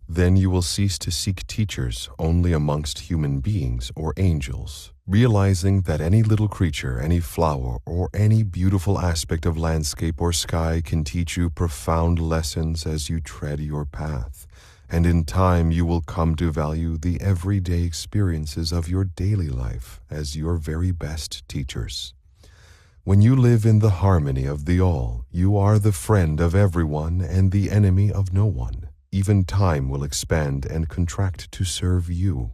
Then you will cease to seek teachers only amongst human beings or angels, realizing that any little creature, any flower, or any beautiful aspect of landscape or sky can teach you profound lessons as you tread your path. And in time you will come to value the everyday experiences of your daily life as your very best teachers. When you live in the harmony of the all, you are the friend of everyone and the enemy of no one. Even time will expand and contract to serve you.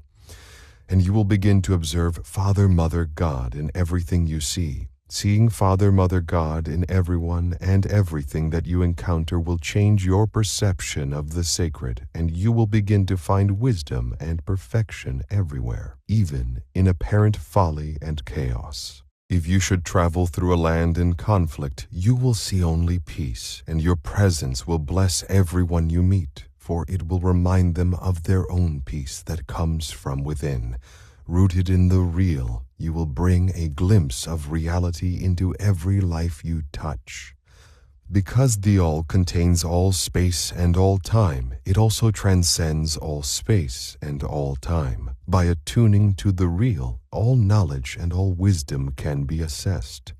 And you will begin to observe Father, Mother, God in everything you see. Seeing Father, Mother, God in everyone and everything that you encounter will change your perception of the sacred, and you will begin to find wisdom and perfection everywhere, even in apparent folly and chaos. If you should travel through a land in conflict, you will see only peace, and your presence will bless everyone you meet, for it will remind them of their own peace that comes from within. Rooted in the real, you will bring a glimpse of reality into every life you touch. Because the All contains all space and all time, it also transcends all space and all time. By attuning to the real, all knowledge and all wisdom can be assessed.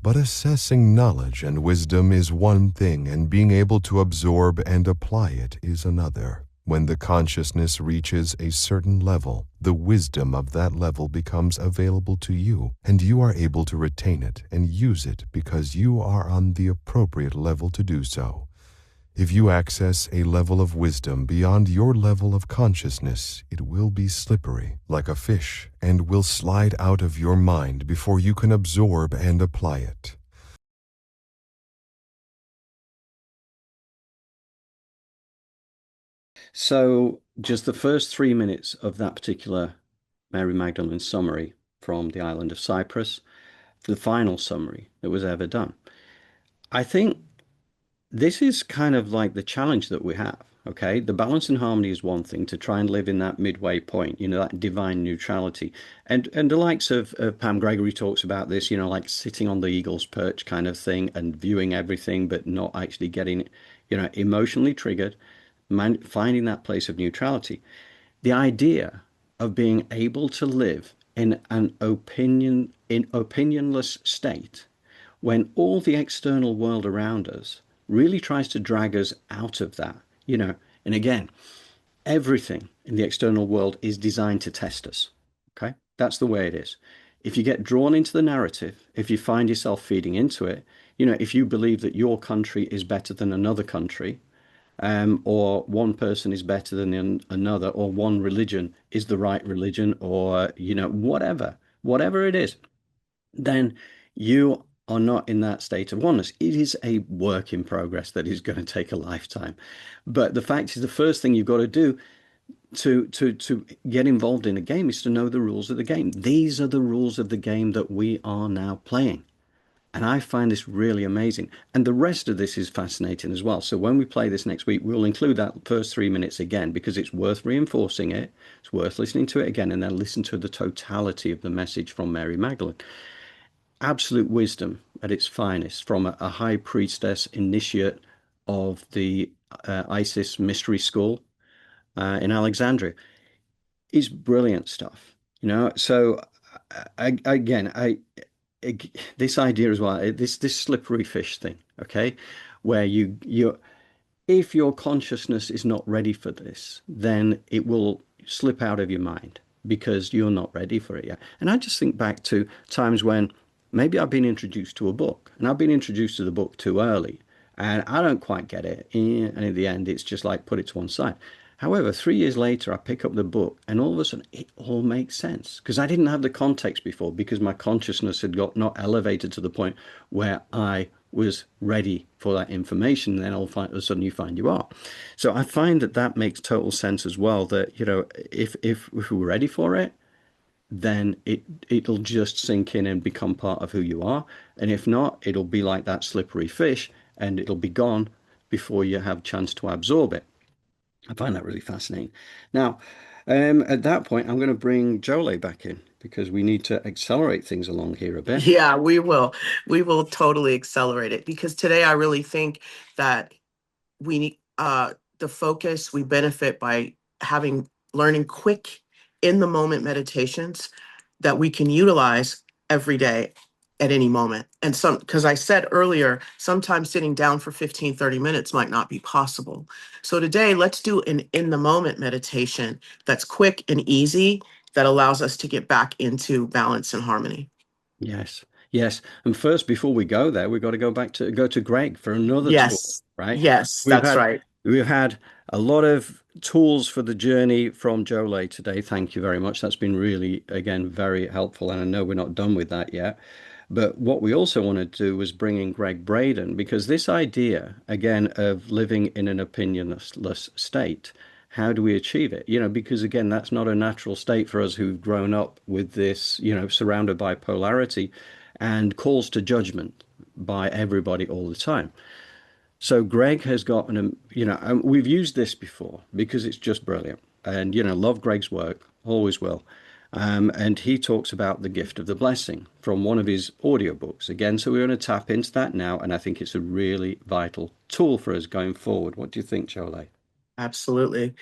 But assessing knowledge and wisdom is one thing, and being able to absorb and apply it is another. When the consciousness reaches a certain level, the wisdom of that level becomes available to you, and you are able to retain it and use it because you are on the appropriate level to do so. If you access a level of wisdom beyond your level of consciousness, it will be slippery, like a fish, and will slide out of your mind before you can absorb and apply it. So just the first 3 minutes of that particular Mary Magdalene summary from the island of Cyprus, the final summary that was ever done. I think this is kind of like the challenge that we have. Okay, the balance and harmony is one thing, to try and live in that midway point, that divine neutrality. And the likes of Pam Gregory talks about this, like sitting on the eagle's perch kind of thing and viewing everything, but not actually getting, emotionally triggered, finding that place of neutrality. The idea of being able to live in an opinionless state when all the external world around us really tries to drag us out of that, and again, everything in the external world is designed to test us. Okay, that's the way it is. If you get drawn into the narrative, if you find yourself feeding into it, if you believe that your country is better than another country, or one person is better than another, or one religion is the right religion, or whatever it is, then you are not in that state of oneness. It is a work in progress that is going to take a lifetime. But the fact is, the first thing you've got to do to get involved in a game is to know the rules of the game. These are the rules of the game that we are now playing. And I find this really amazing. And the rest of this is fascinating as well. So when we play this next week, we'll include that first 3 minutes again, because it's worth reinforcing it. It's worth listening to it again, and then listen to the totality of the message from Mary Magdalene. Absolute wisdom at its finest, from a high priestess initiate of the Isis mystery school in Alexandria. It's brilliant stuff, So this idea as well, this slippery fish thing, okay, where you if your consciousness is not ready for this, then it will slip out of your mind because you're not ready for it yet. And I just think back to times when maybe I've been introduced to a book, and I've been introduced to the book too early, and I don't quite get it. And in the end, it's just like put it to one side. However, 3 years later, I pick up the book, and all of a sudden, it all makes sense, because I didn't have the context before, because my consciousness had got not elevated to the point where I was ready for that information. And then all of a sudden, you find you are. So I find that makes total sense as well. That if we're ready for it, then it'll just sink in and become part of who you are. And if not, it'll be like that slippery fish, and it'll be gone before you have a chance to absorb it. I find that really fascinating. Now, at that point, I'm going to bring Jolé back in, because we need to accelerate things along here a bit. Yeah, we will. We will totally accelerate it, because today I really think that we need the focus. We benefit by learning quick in the moment meditations that we can utilize every day at any moment. And because I said earlier, sometimes sitting down for 15, 30 minutes might not be possible. So today, let's do an in the moment meditation that's quick and easy, that allows us to get back into balance and harmony. Yes, yes. And first, before we go there, we've got to go to Greg for another tool, Yes, right? yes, We've that's had right. we've had a lot of tools for the journey from Jolé today. Thank you very much. That's been really, again, very helpful. And I know we're not done with that yet. But what we also want to do was bring in Gregg Braden, because this idea, again, of living in an opinionless state how do we achieve it? Because again, that's not a natural state for us who've grown up with this, surrounded by polarity and calls to judgment by everybody all the time. So Greg has got and we've used this before because it's just brilliant. And, love Greg's work, always will. And he talks about the gift of the blessing from one of his audiobooks. Again, so we're going to tap into that now. And I think it's a really vital tool for us going forward. What do you think, Jolé? Absolutely.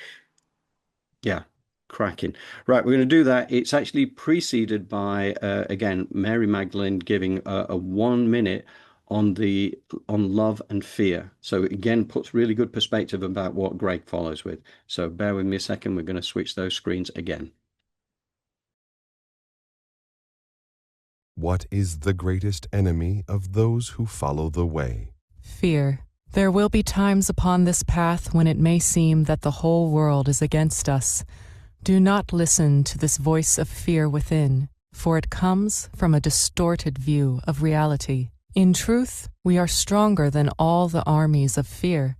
Yeah, cracking. Right, we're going to do that. It's actually preceded by, again, Mary Magdalene giving a 1 minute on love and fear. So again, puts really good perspective about what Greg follows with. So bear with me a second. We're going to switch those screens again. What is the greatest enemy of those who follow the way? Fear. There will be times upon this path when it may seem that the whole world is against us. Do not listen to this voice of fear within, for it comes from a distorted view of reality. In truth, we are stronger than all the armies of fear,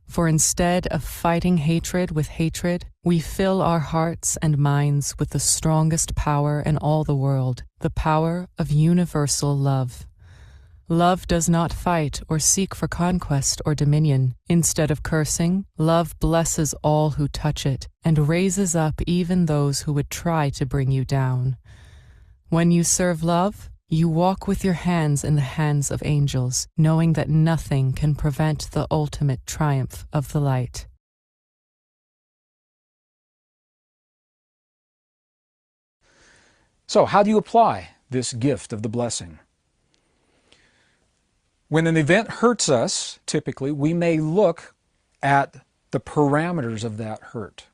for instead of fighting hatred with hatred, we fill our hearts and minds with the strongest power in all the world, the power of universal love. Love does not fight or seek for conquest or dominion. Instead of cursing, love blesses all who touch it and raises up even those who would try to bring you down. When you serve love, you walk with your hands in the hands of angels, knowing that nothing can prevent the ultimate triumph of the light. So, how do you apply this gift of the blessing? When an event hurts us, typically, we may look at the parameters of that hurt.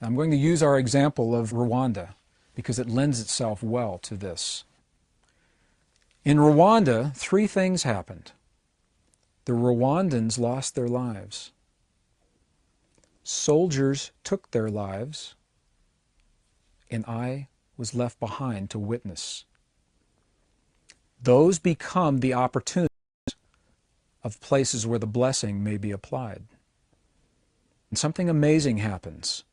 I'm going to use our example of Rwanda because it lends itself well to this. In Rwanda, 3 things happened. The Rwandans lost their lives. Soldiers took their lives, and I was left behind to witness. Those become the opportunities of places where the blessing may be applied. And something amazing happens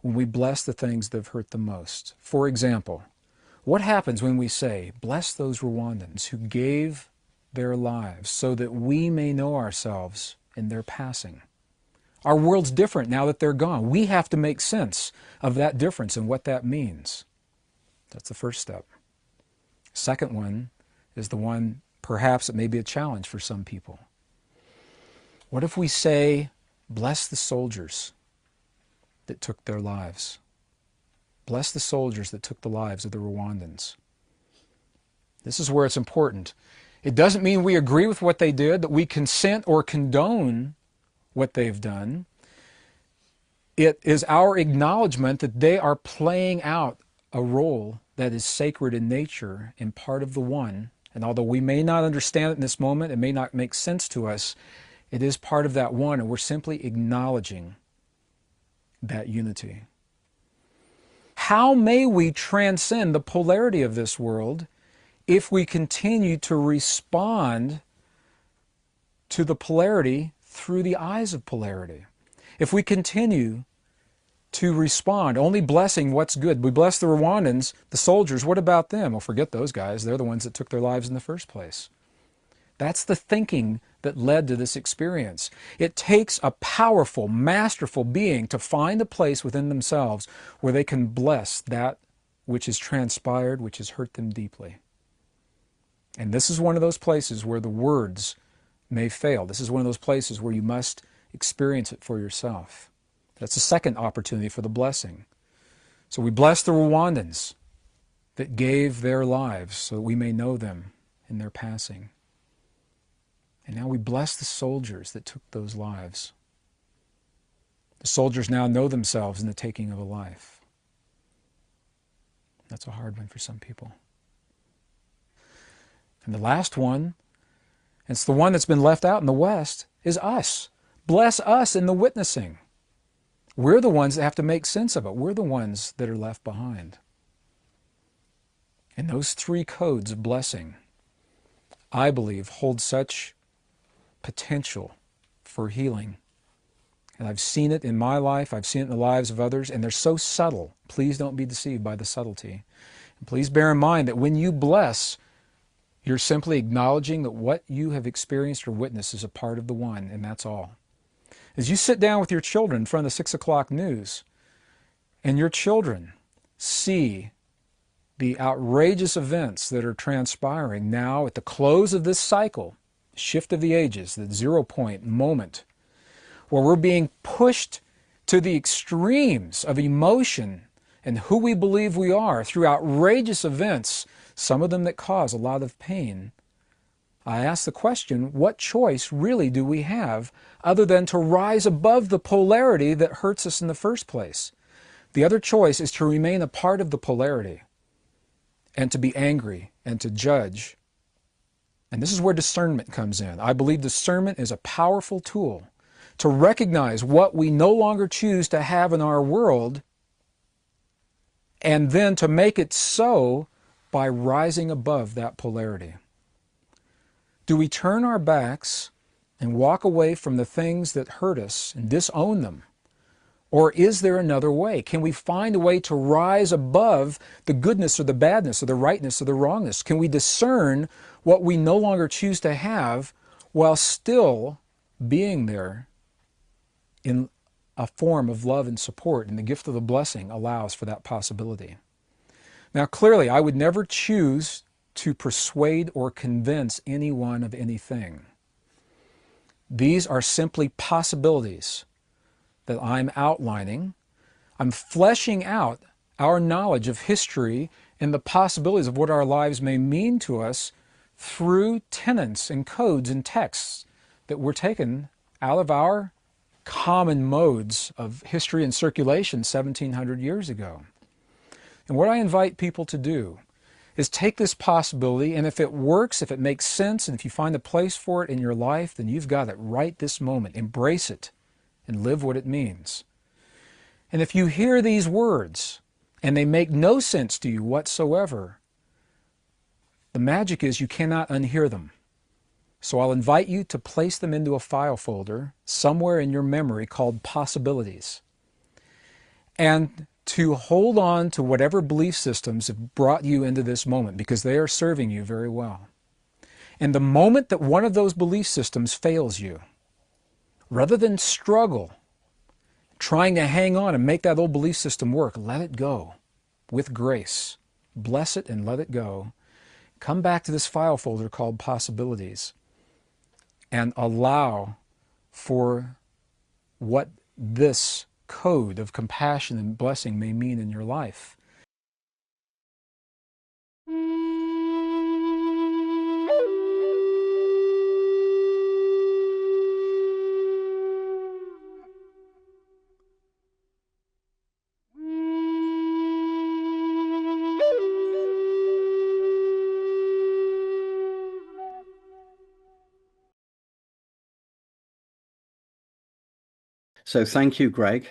when we bless the things that have hurt the most. For example, what happens when we say, bless those Rwandans who gave their lives so that we may know ourselves in their passing? Our world's different now that they're gone. We have to make sense of that difference and what that means. That's the first step. Second one is the one perhaps it may be a challenge for some people. What if we say, bless the soldiers that took their lives? Bless the soldiers that took the lives of the Rwandans. This is where it's important. It doesn't mean we agree with what they did, that we consent or condone what they've done. It is our acknowledgement that they are playing out a role that is sacred in nature and part of the one. And although we may not understand it in this moment, it may not make sense to us, it is part of that one, and we're simply acknowledging that unity. How may we transcend the polarity of this world if we continue to respond to the polarity through the eyes of polarity? If we continue to respond, only blessing what's good. We bless the Rwandans, the soldiers, what about them? Well, forget those guys. They're the ones that took their lives in the first place. That's the thinking that led to this experience. It takes a powerful, masterful being to find a place within themselves where they can bless that which has transpired, which has hurt them deeply. And this is one of those places where the words may fail. This is one of those places where you must experience it for yourself. That's the second opportunity for the blessing. So we bless the Rwandans that gave their lives so that we may know them in their passing. And now we bless the soldiers that took those lives. The soldiers now know themselves in the taking of a life. That's a hard one for some people. And the last one, and it's the one that's been left out in the West, is us. Bless us in the witnessing. We're the ones that have to make sense of it. We're the ones that are left behind. And those 3 codes of blessing, I believe, hold such potential for healing And I've seen it in my life, I've seen it in the lives of others, and they're so subtle. Please don't be deceived by the subtlety. And please bear in mind that when you bless, you're simply acknowledging that what you have experienced or witnessed is a part of the one, and that's all. As you sit down with your children in front of the 6 o'clock news, and your children see the outrageous events that are transpiring now at the close of this cycle, shift of the ages, the 0 point moment, where we're being pushed to the extremes of emotion and who we believe we are through outrageous events, some of them that cause a lot of pain. I ask the question, what choice really do we have other than to rise above the polarity that hurts us in the first place? The other choice is to remain a part of the polarity and to be angry and to judge. And this is where discernment comes in. I believe discernment is a powerful tool to recognize what we no longer choose to have in our world, and then to make it so by rising above that polarity. Do we turn our backs and walk away from the things that hurt us and disown them? Or is there another way? Can we find a way to rise above the goodness or the badness or the rightness or the wrongness? Can we discern what we no longer choose to have while still being there in a form of love and support? And the gift of the blessing allows for that possibility. Now, clearly, I would never choose to persuade or convince anyone of anything. These are simply possibilities that I'm outlining. I'm fleshing out our knowledge of history and the possibilities of what our lives may mean to us through tenets and codes and texts that were taken out of our common modes of history and circulation 1700 years ago. And what I invite people to do is take this possibility, and if it works, if it makes sense, and if you find a place for it in your life, then you've got it right this moment. Embrace it and live what it means. And if you hear these words and they make no sense to you whatsoever, the magic is you cannot unhear them. So I'll invite you to place them into a file folder somewhere in your memory called possibilities, and to hold on to whatever belief systems have brought you into this moment, because they are serving you very well. And the moment that one of those belief systems fails you, rather than struggle trying to hang on and make that old belief system work, let it go with grace. Bless it and let it go. Come back to this file folder called possibilities and allow for what this code of compassion and blessing may mean in your life. So thank you, Greg.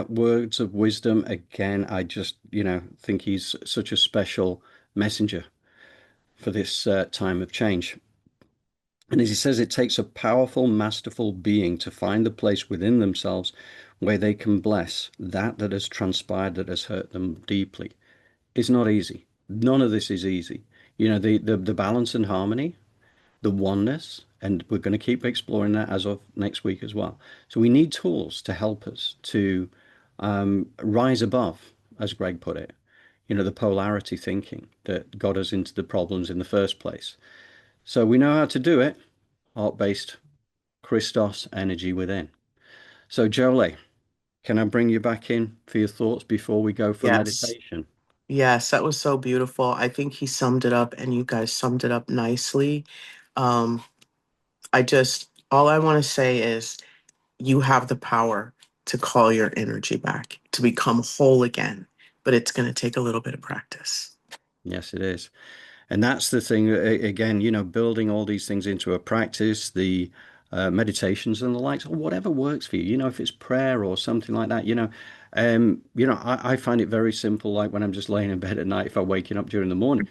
Words of wisdom. Again, I just, think he's such a special messenger for this time of change. And as he says, it takes a powerful, masterful being to find the place within themselves where they can bless that has transpired, that has hurt them deeply. It's not easy. None of this is easy. The balance and harmony, the oneness, and we're going to keep exploring that as of next week as well. So we need tools to help us to rise above, as Greg put it, the polarity thinking that got us into the problems in the first place. So we know how to do it, heart-based Christos energy within. So Jolé, can I bring you back in for your thoughts before we go for Yes. meditation? Yes, that was so beautiful. I think he summed it up, and you guys summed it up nicely. Um, all I want to say is you have the power to call your energy back, to become whole again, but it's going to take a little bit of practice. Yes, it is. And that's the thing, again, building all these things into a practice, the meditations and the likes, or whatever works for you, if it's prayer or something like that, I find it very simple, like when I'm just laying in bed at night, if I'm waking up during the morning,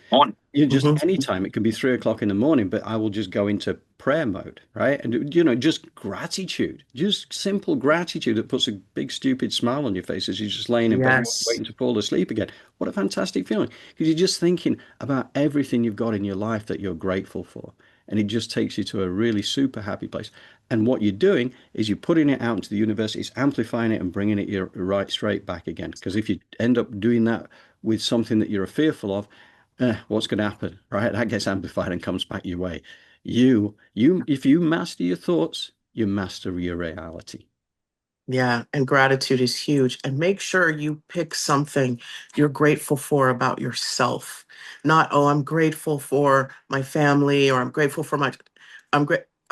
just Mhm. anytime, it can be 3 o'clock in the morning, but I will just go into prayer mode, right? And, just gratitude, just simple gratitude that puts a big, stupid smile on your face as you're just laying in bed Yes. waiting to fall asleep again. What a fantastic feeling. Because you're just thinking about everything you've got in your life that you're grateful for. And it just takes you to a really super happy place. And what you're doing is you're putting it out into the universe, it's amplifying it and bringing it right straight back again. Because if you end up doing that with something that you're fearful of, what's going to happen, right? That gets amplified and comes back your way. If you master your thoughts, you master your reality. Yeah, and gratitude is huge. And make sure you pick something you're grateful for about yourself. Not, oh, I'm grateful for my family, or I'm grateful for my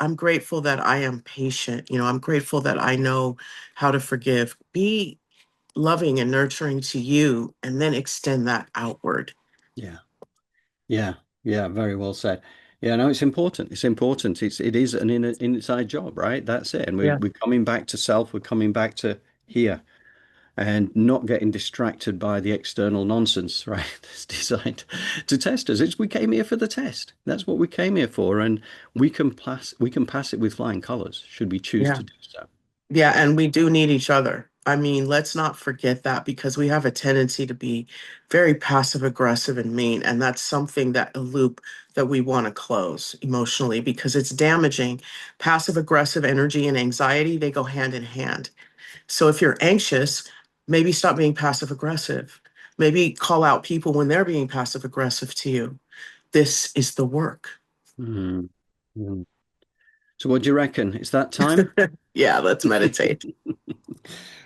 I'm grateful that I am patient. I'm grateful that I know how to forgive. Be loving and nurturing to you, and then extend that outward. Yeah, yeah, yeah. Very well said. Yeah, no, it's important. It's important. It is an inside job, right? That's it. And Yeah. we're coming back to self. We're coming back to here. And not getting distracted by the external nonsense, right? That's designed to test us. We came here for the test. That's what we came here for, and we can pass it with flying colors should we choose Yeah. to do so. Yeah, and we do need each other. I mean, let's not forget that, because we have a tendency to be very passive aggressive and mean. And that's something, that a loop that we want to close emotionally, because it's damaging. Passive aggressive energy and anxiety, they go hand in hand. So if you're anxious, maybe stop being passive aggressive. Maybe call out people when they're being passive aggressive to you. This is the work. Mm. Mm. So what do you reckon? It's that time? Yeah, let's meditate.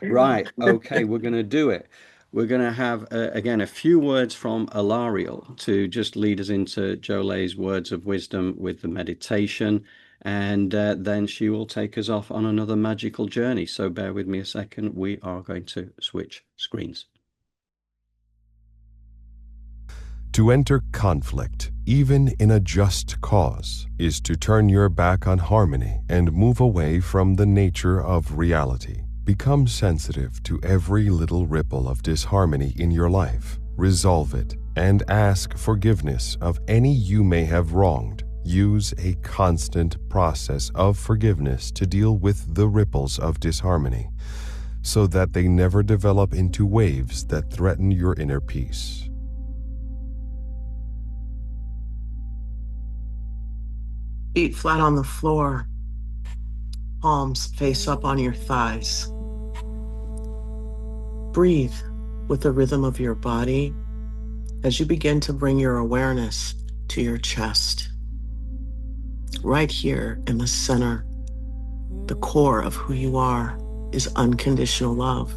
Right. Okay, we're going to do it. We're going to have, again, a few words from Alariel to just lead us into Jolé's words of wisdom with the meditation. And then she will take us off on another magical journey. So bear with me a second. We are going to switch screens. To enter conflict, even in a just cause, is to turn your back on harmony and move away from the nature of reality. Become sensitive to every little ripple of disharmony in your life. Resolve it and ask forgiveness of any you may have wronged. Use a constant process of forgiveness to deal with the ripples of disharmony, so that they never develop into waves that threaten your inner peace. Feet flat on the floor, palms face up on your thighs. Breathe with the rhythm of your body as you begin to bring your awareness to your chest. Right here in the center, the core of who you are is unconditional love,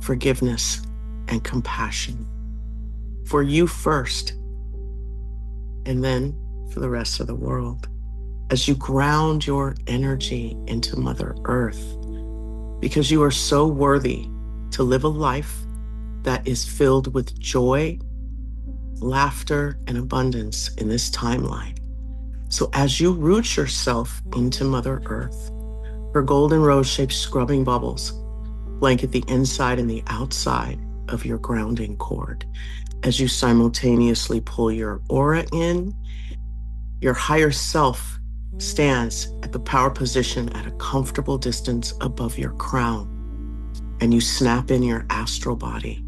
forgiveness, and compassion. For you first, and then for the rest of the world. As you ground your energy into Mother Earth, because you are so worthy to live a life that is filled with joy, laughter, and abundance in this timeline. So as you root yourself into Mother Earth, her golden rose-shaped scrubbing bubbles blanket the inside and the outside of your grounding cord. As you simultaneously pull your aura in, your higher self stands at the power position at a comfortable distance above your crown, and you snap in your astral body.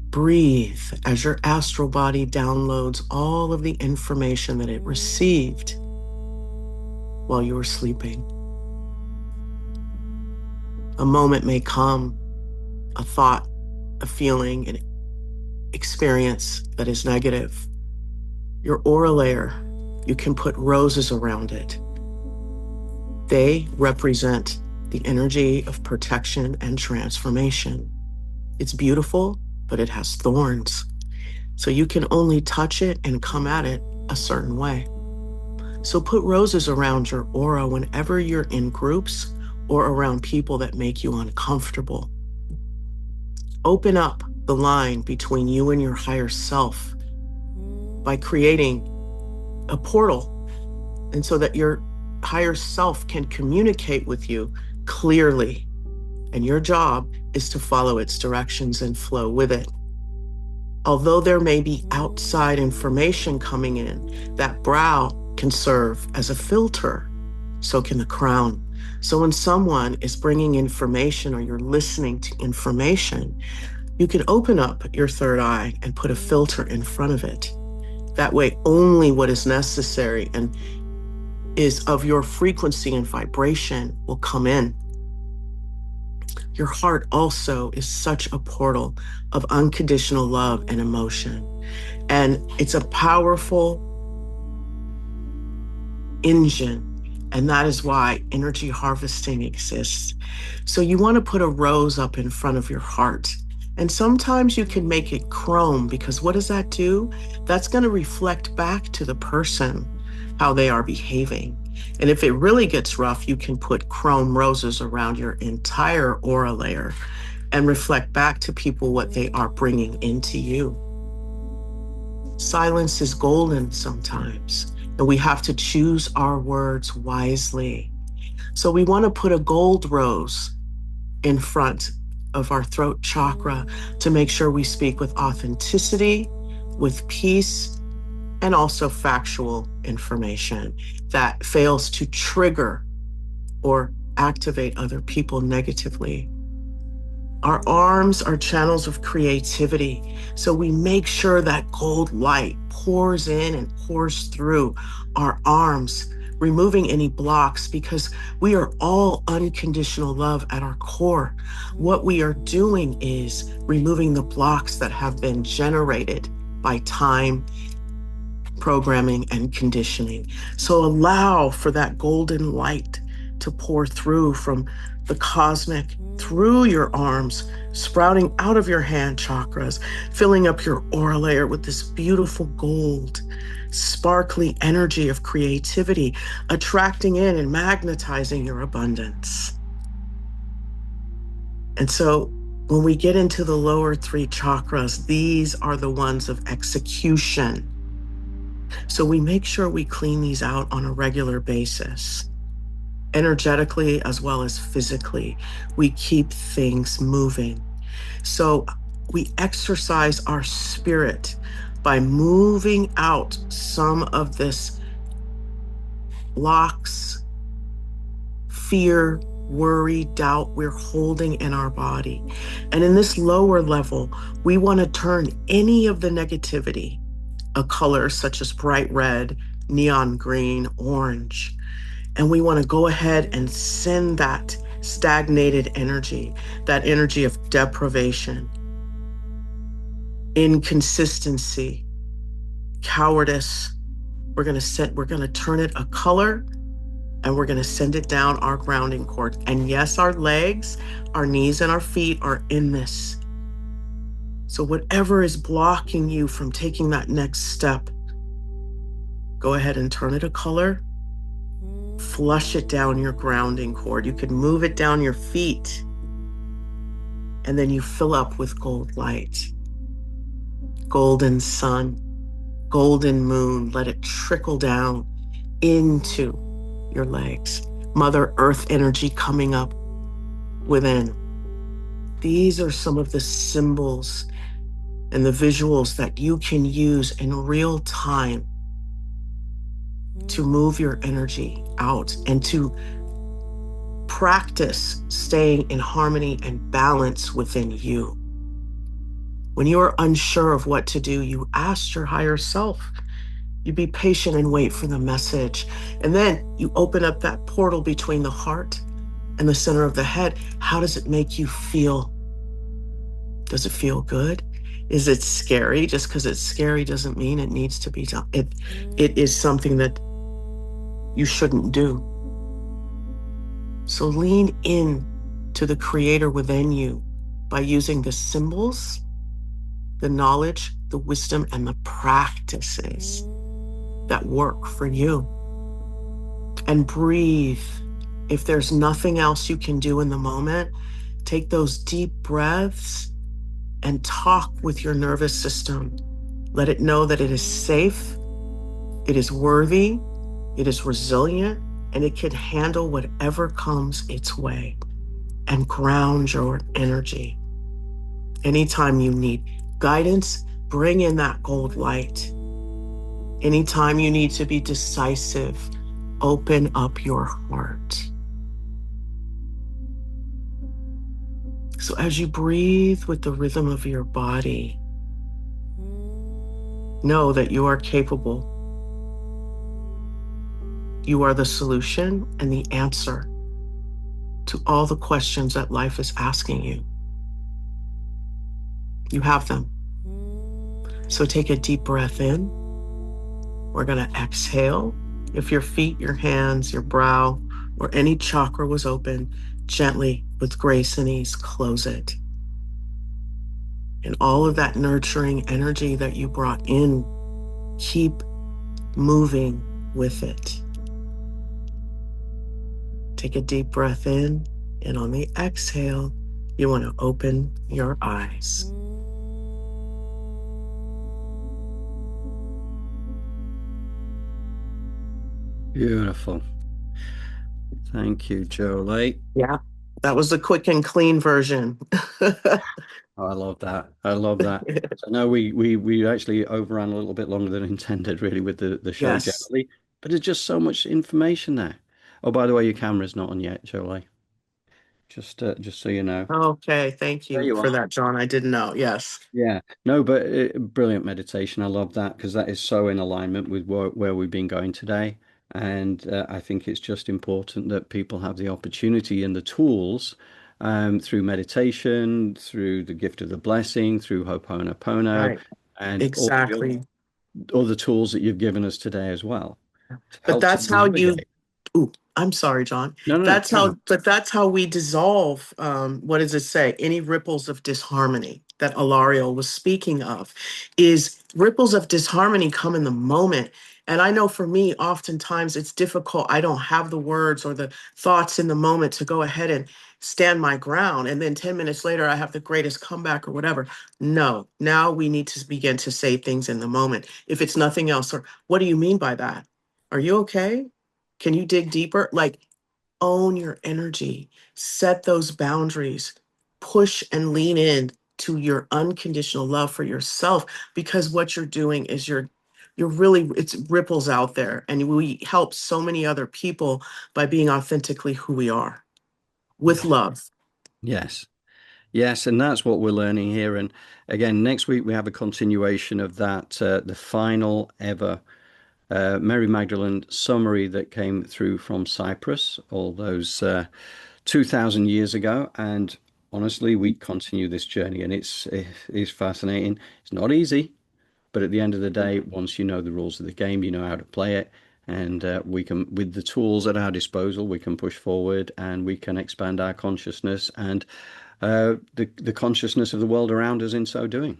Breathe as your astral body downloads all of the information that it received while you were sleeping. A moment may come, a thought, a feeling, an experience that is negative. Your aura layer, you can put roses around it. They represent the energy of protection and transformation. It's beautiful, but it has thorns. So you can only touch it and come at it a certain way. So put roses around your aura whenever you're in groups or around people that make you uncomfortable. Open up the line between you and your higher self by creating a portal, and so that your higher self can communicate with you clearly and your job is to follow its directions and flow with it. Although there may be outside information coming in, that brow can serve as a filter. So can the crown. So when someone is bringing information or you're listening to information, you can open up your third eye and put a filter in front of it. That way, only what is necessary and is of your frequency and vibration will come in. Your heart also is such a portal of unconditional love and emotion. And it's a powerful engine. And that is why energy harvesting exists. So you want to put a rose up in front of your heart. And sometimes you can make it chrome, because what does that do? That's going to reflect back to the person how they are behaving. And if it really gets rough, you can put chrome roses around your entire aura layer and reflect back to people what they are bringing into you. Silence is golden sometimes, and we have to choose our words wisely. So we want to put a gold rose in front of our throat chakra to make sure we speak with authenticity, with peace, and also factual information that fails to trigger or activate other people negatively. Our arms are channels of creativity, so we make sure that gold light pours in and pours through our arms, removing any blocks, because we are all unconditional love at our core. What we are doing is removing the blocks that have been generated by time, programming, and conditioning. So allow for that golden light to pour through from the cosmic, through your arms, sprouting out of your hand chakras, filling up your aura layer with this beautiful gold, sparkly energy of creativity, attracting in and magnetizing your abundance. And so when we get into the lower three chakras, these are the ones of execution. So we make sure we clean these out on a regular basis, energetically as well as physically. We keep things moving. So we exercise our spirit by moving out some of this blocks, fear, worry, doubt we're holding in our body. And in this lower level, we want to turn any of the negativity, a color such as bright red, neon green, orange. And we want to go ahead and send that stagnated energy, that energy of deprivation, inconsistency, cowardice. We're going to turn it a color, and we're going to send it down our grounding cord. And yes, our legs, our knees, and our feet are in this. So whatever is blocking you from taking that next step, go ahead and turn it a color, flush it down your grounding cord. You could move it down your feet, and then you fill up with gold light, golden sun, golden moon. Let it trickle down into your legs. Mother Earth energy coming up within. These are some of the symbols and the visuals that you can use in real time to move your energy out and to practice staying in harmony and balance within you. When you are unsure of what to do, you ask your higher self. You be patient and wait for the message. And then you open up that portal between the heart and the center of the head. How does it make you feel? Does it feel good? Is it scary? Just because it's scary doesn't mean it needs to be done. It is something that you shouldn't do. So lean in to the creator within you by using the symbols, the knowledge, the wisdom, and the practices that work for you. And breathe. If there's nothing else you can do in the moment, take those deep breaths and talk with your nervous system. Let it know that it is safe, it is worthy, it is resilient, and it can handle whatever comes its way. and ground your energy. Anytime you need guidance, bring in that gold light. Anytime you need to be decisive, open up your heart. So as you breathe with the rhythm of your body, know that you are capable. You are the solution and the answer to all the questions that life is asking you. You have them. So take a deep breath in. We're going to exhale. If your feet, your hands, your brow, or any chakra was open, gently, with grace and ease, close it. And all of that nurturing energy that you brought in, keep moving with it. Take a deep breath in, and on the exhale, you want to open your eyes. Beautiful. Thank you, Jolé. Yeah, that was the quick and clean version. Oh, I love that. I love that. So no, we actually overran a little bit longer than intended, really, with the show Yes. generally. But there's just so much information there. Oh, by the way, your camera's not on yet, Jolé. Just so you know. Okay, thank There you you for are. that, John. I didn't know. Yes. Yeah. No, but brilliant meditation. I love that because that is so in alignment with where we've been going today. And I think it's just important that people have the opportunity and the tools through meditation, through the gift of the blessing, through Ho'oponopono, Right. and all the Exactly. other tools that you've given us today as well to But help to that's how you, navigate. ooh, I'm sorry, John. No, no, no, carry on. But that's how we dissolve, what does it say? Any ripples of disharmony that Ilario was speaking of is ripples of disharmony come in the moment. And I know for me, oftentimes it's difficult. I don't have the words or the thoughts in the moment to go ahead and stand my ground. And then 10 minutes later, I have the greatest comeback or whatever. No, now we need to begin to say things in the moment. If it's nothing else, or what do you mean by that? Are you okay? Can you dig deeper? Like, own your energy, set those boundaries, push and lean in to your unconditional love for yourself, because what you're doing is you're really, it's ripples out there, and we help so many other people by being authentically who we are with love. Yes. Yes, and that's what we're learning here. And again, next week we have a continuation of that, the final ever Mary Magdalene summary that came through from Cyprus all those 2,000 years ago. And honestly, we continue this journey, and it's fascinating. It's not easy, but at the end of the day, once you know the rules of the game, you know how to play it. And we can, with the tools at our disposal, we can push forward and we can expand our consciousness and the consciousness of the world around us in so doing.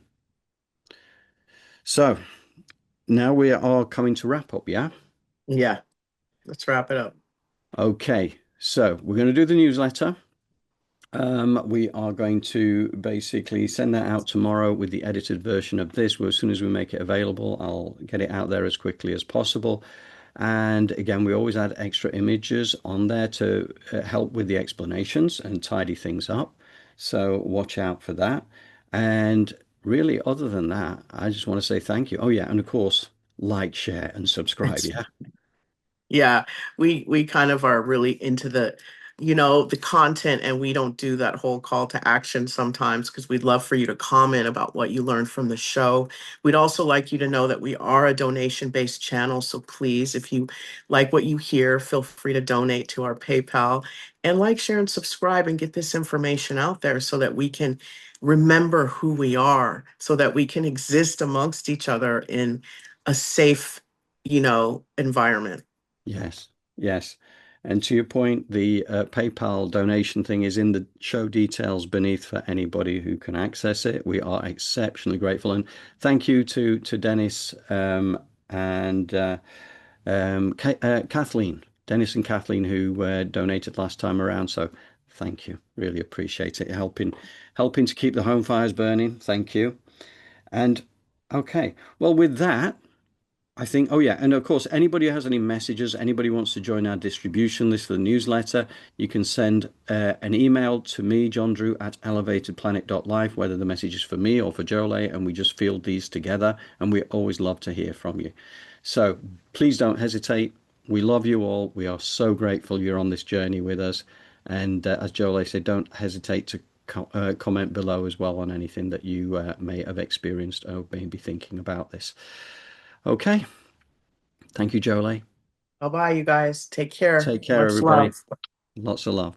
So now we are coming to wrap up, yeah? Yeah, let's wrap it up. Okay, so we're going to do the newsletter. We are going to basically send that out tomorrow with the edited version of this. As soon as we make it available, I'll get it out there as quickly as possible. And again, we always add extra images on there to help with the explanations and tidy things up. So watch out for that. And really, other than that, I just want to say thank you. Oh, yeah. And of course, like, share, and subscribe. Thanks. Yeah. Yeah, we kind of are really into the content, and we don't do that whole call to action sometimes because we'd love for you to comment about what you learned from the show. We'd also like you to know that we are a donation-based channel, so please, if you like what you hear, feel free to donate to our PayPal, and like, share, and subscribe, and get this information out there so that we can remember who we are, so that we can exist amongst each other in a safe, environment. Yes, yes. And to your point, the PayPal donation thing is in the show details beneath for anybody who can access it. We are exceptionally grateful. And thank you to Dennis and Kathleen, Dennis and Kathleen, who donated last time around. So thank you. Really appreciate it. Helping to keep the home fires burning. Thank you. And okay, well, with that, I think, oh yeah, and of course, anybody who has any messages, anybody wants to join our distribution list for the newsletter, you can send an email to me, John Drew, at elevatedplanet.life, whether the message is for me or for Jolé, and we just field these together, and we always love to hear from you. So please don't hesitate. We love you all. We are so grateful you're on this journey with us. And as Jolé said, don't hesitate to comment below as well on anything that you may have experienced or may be thinking about this. Okay. Thank you, Jolé. Bye bye, you guys. Take care. Take care, Much everybody. love. Lots of love.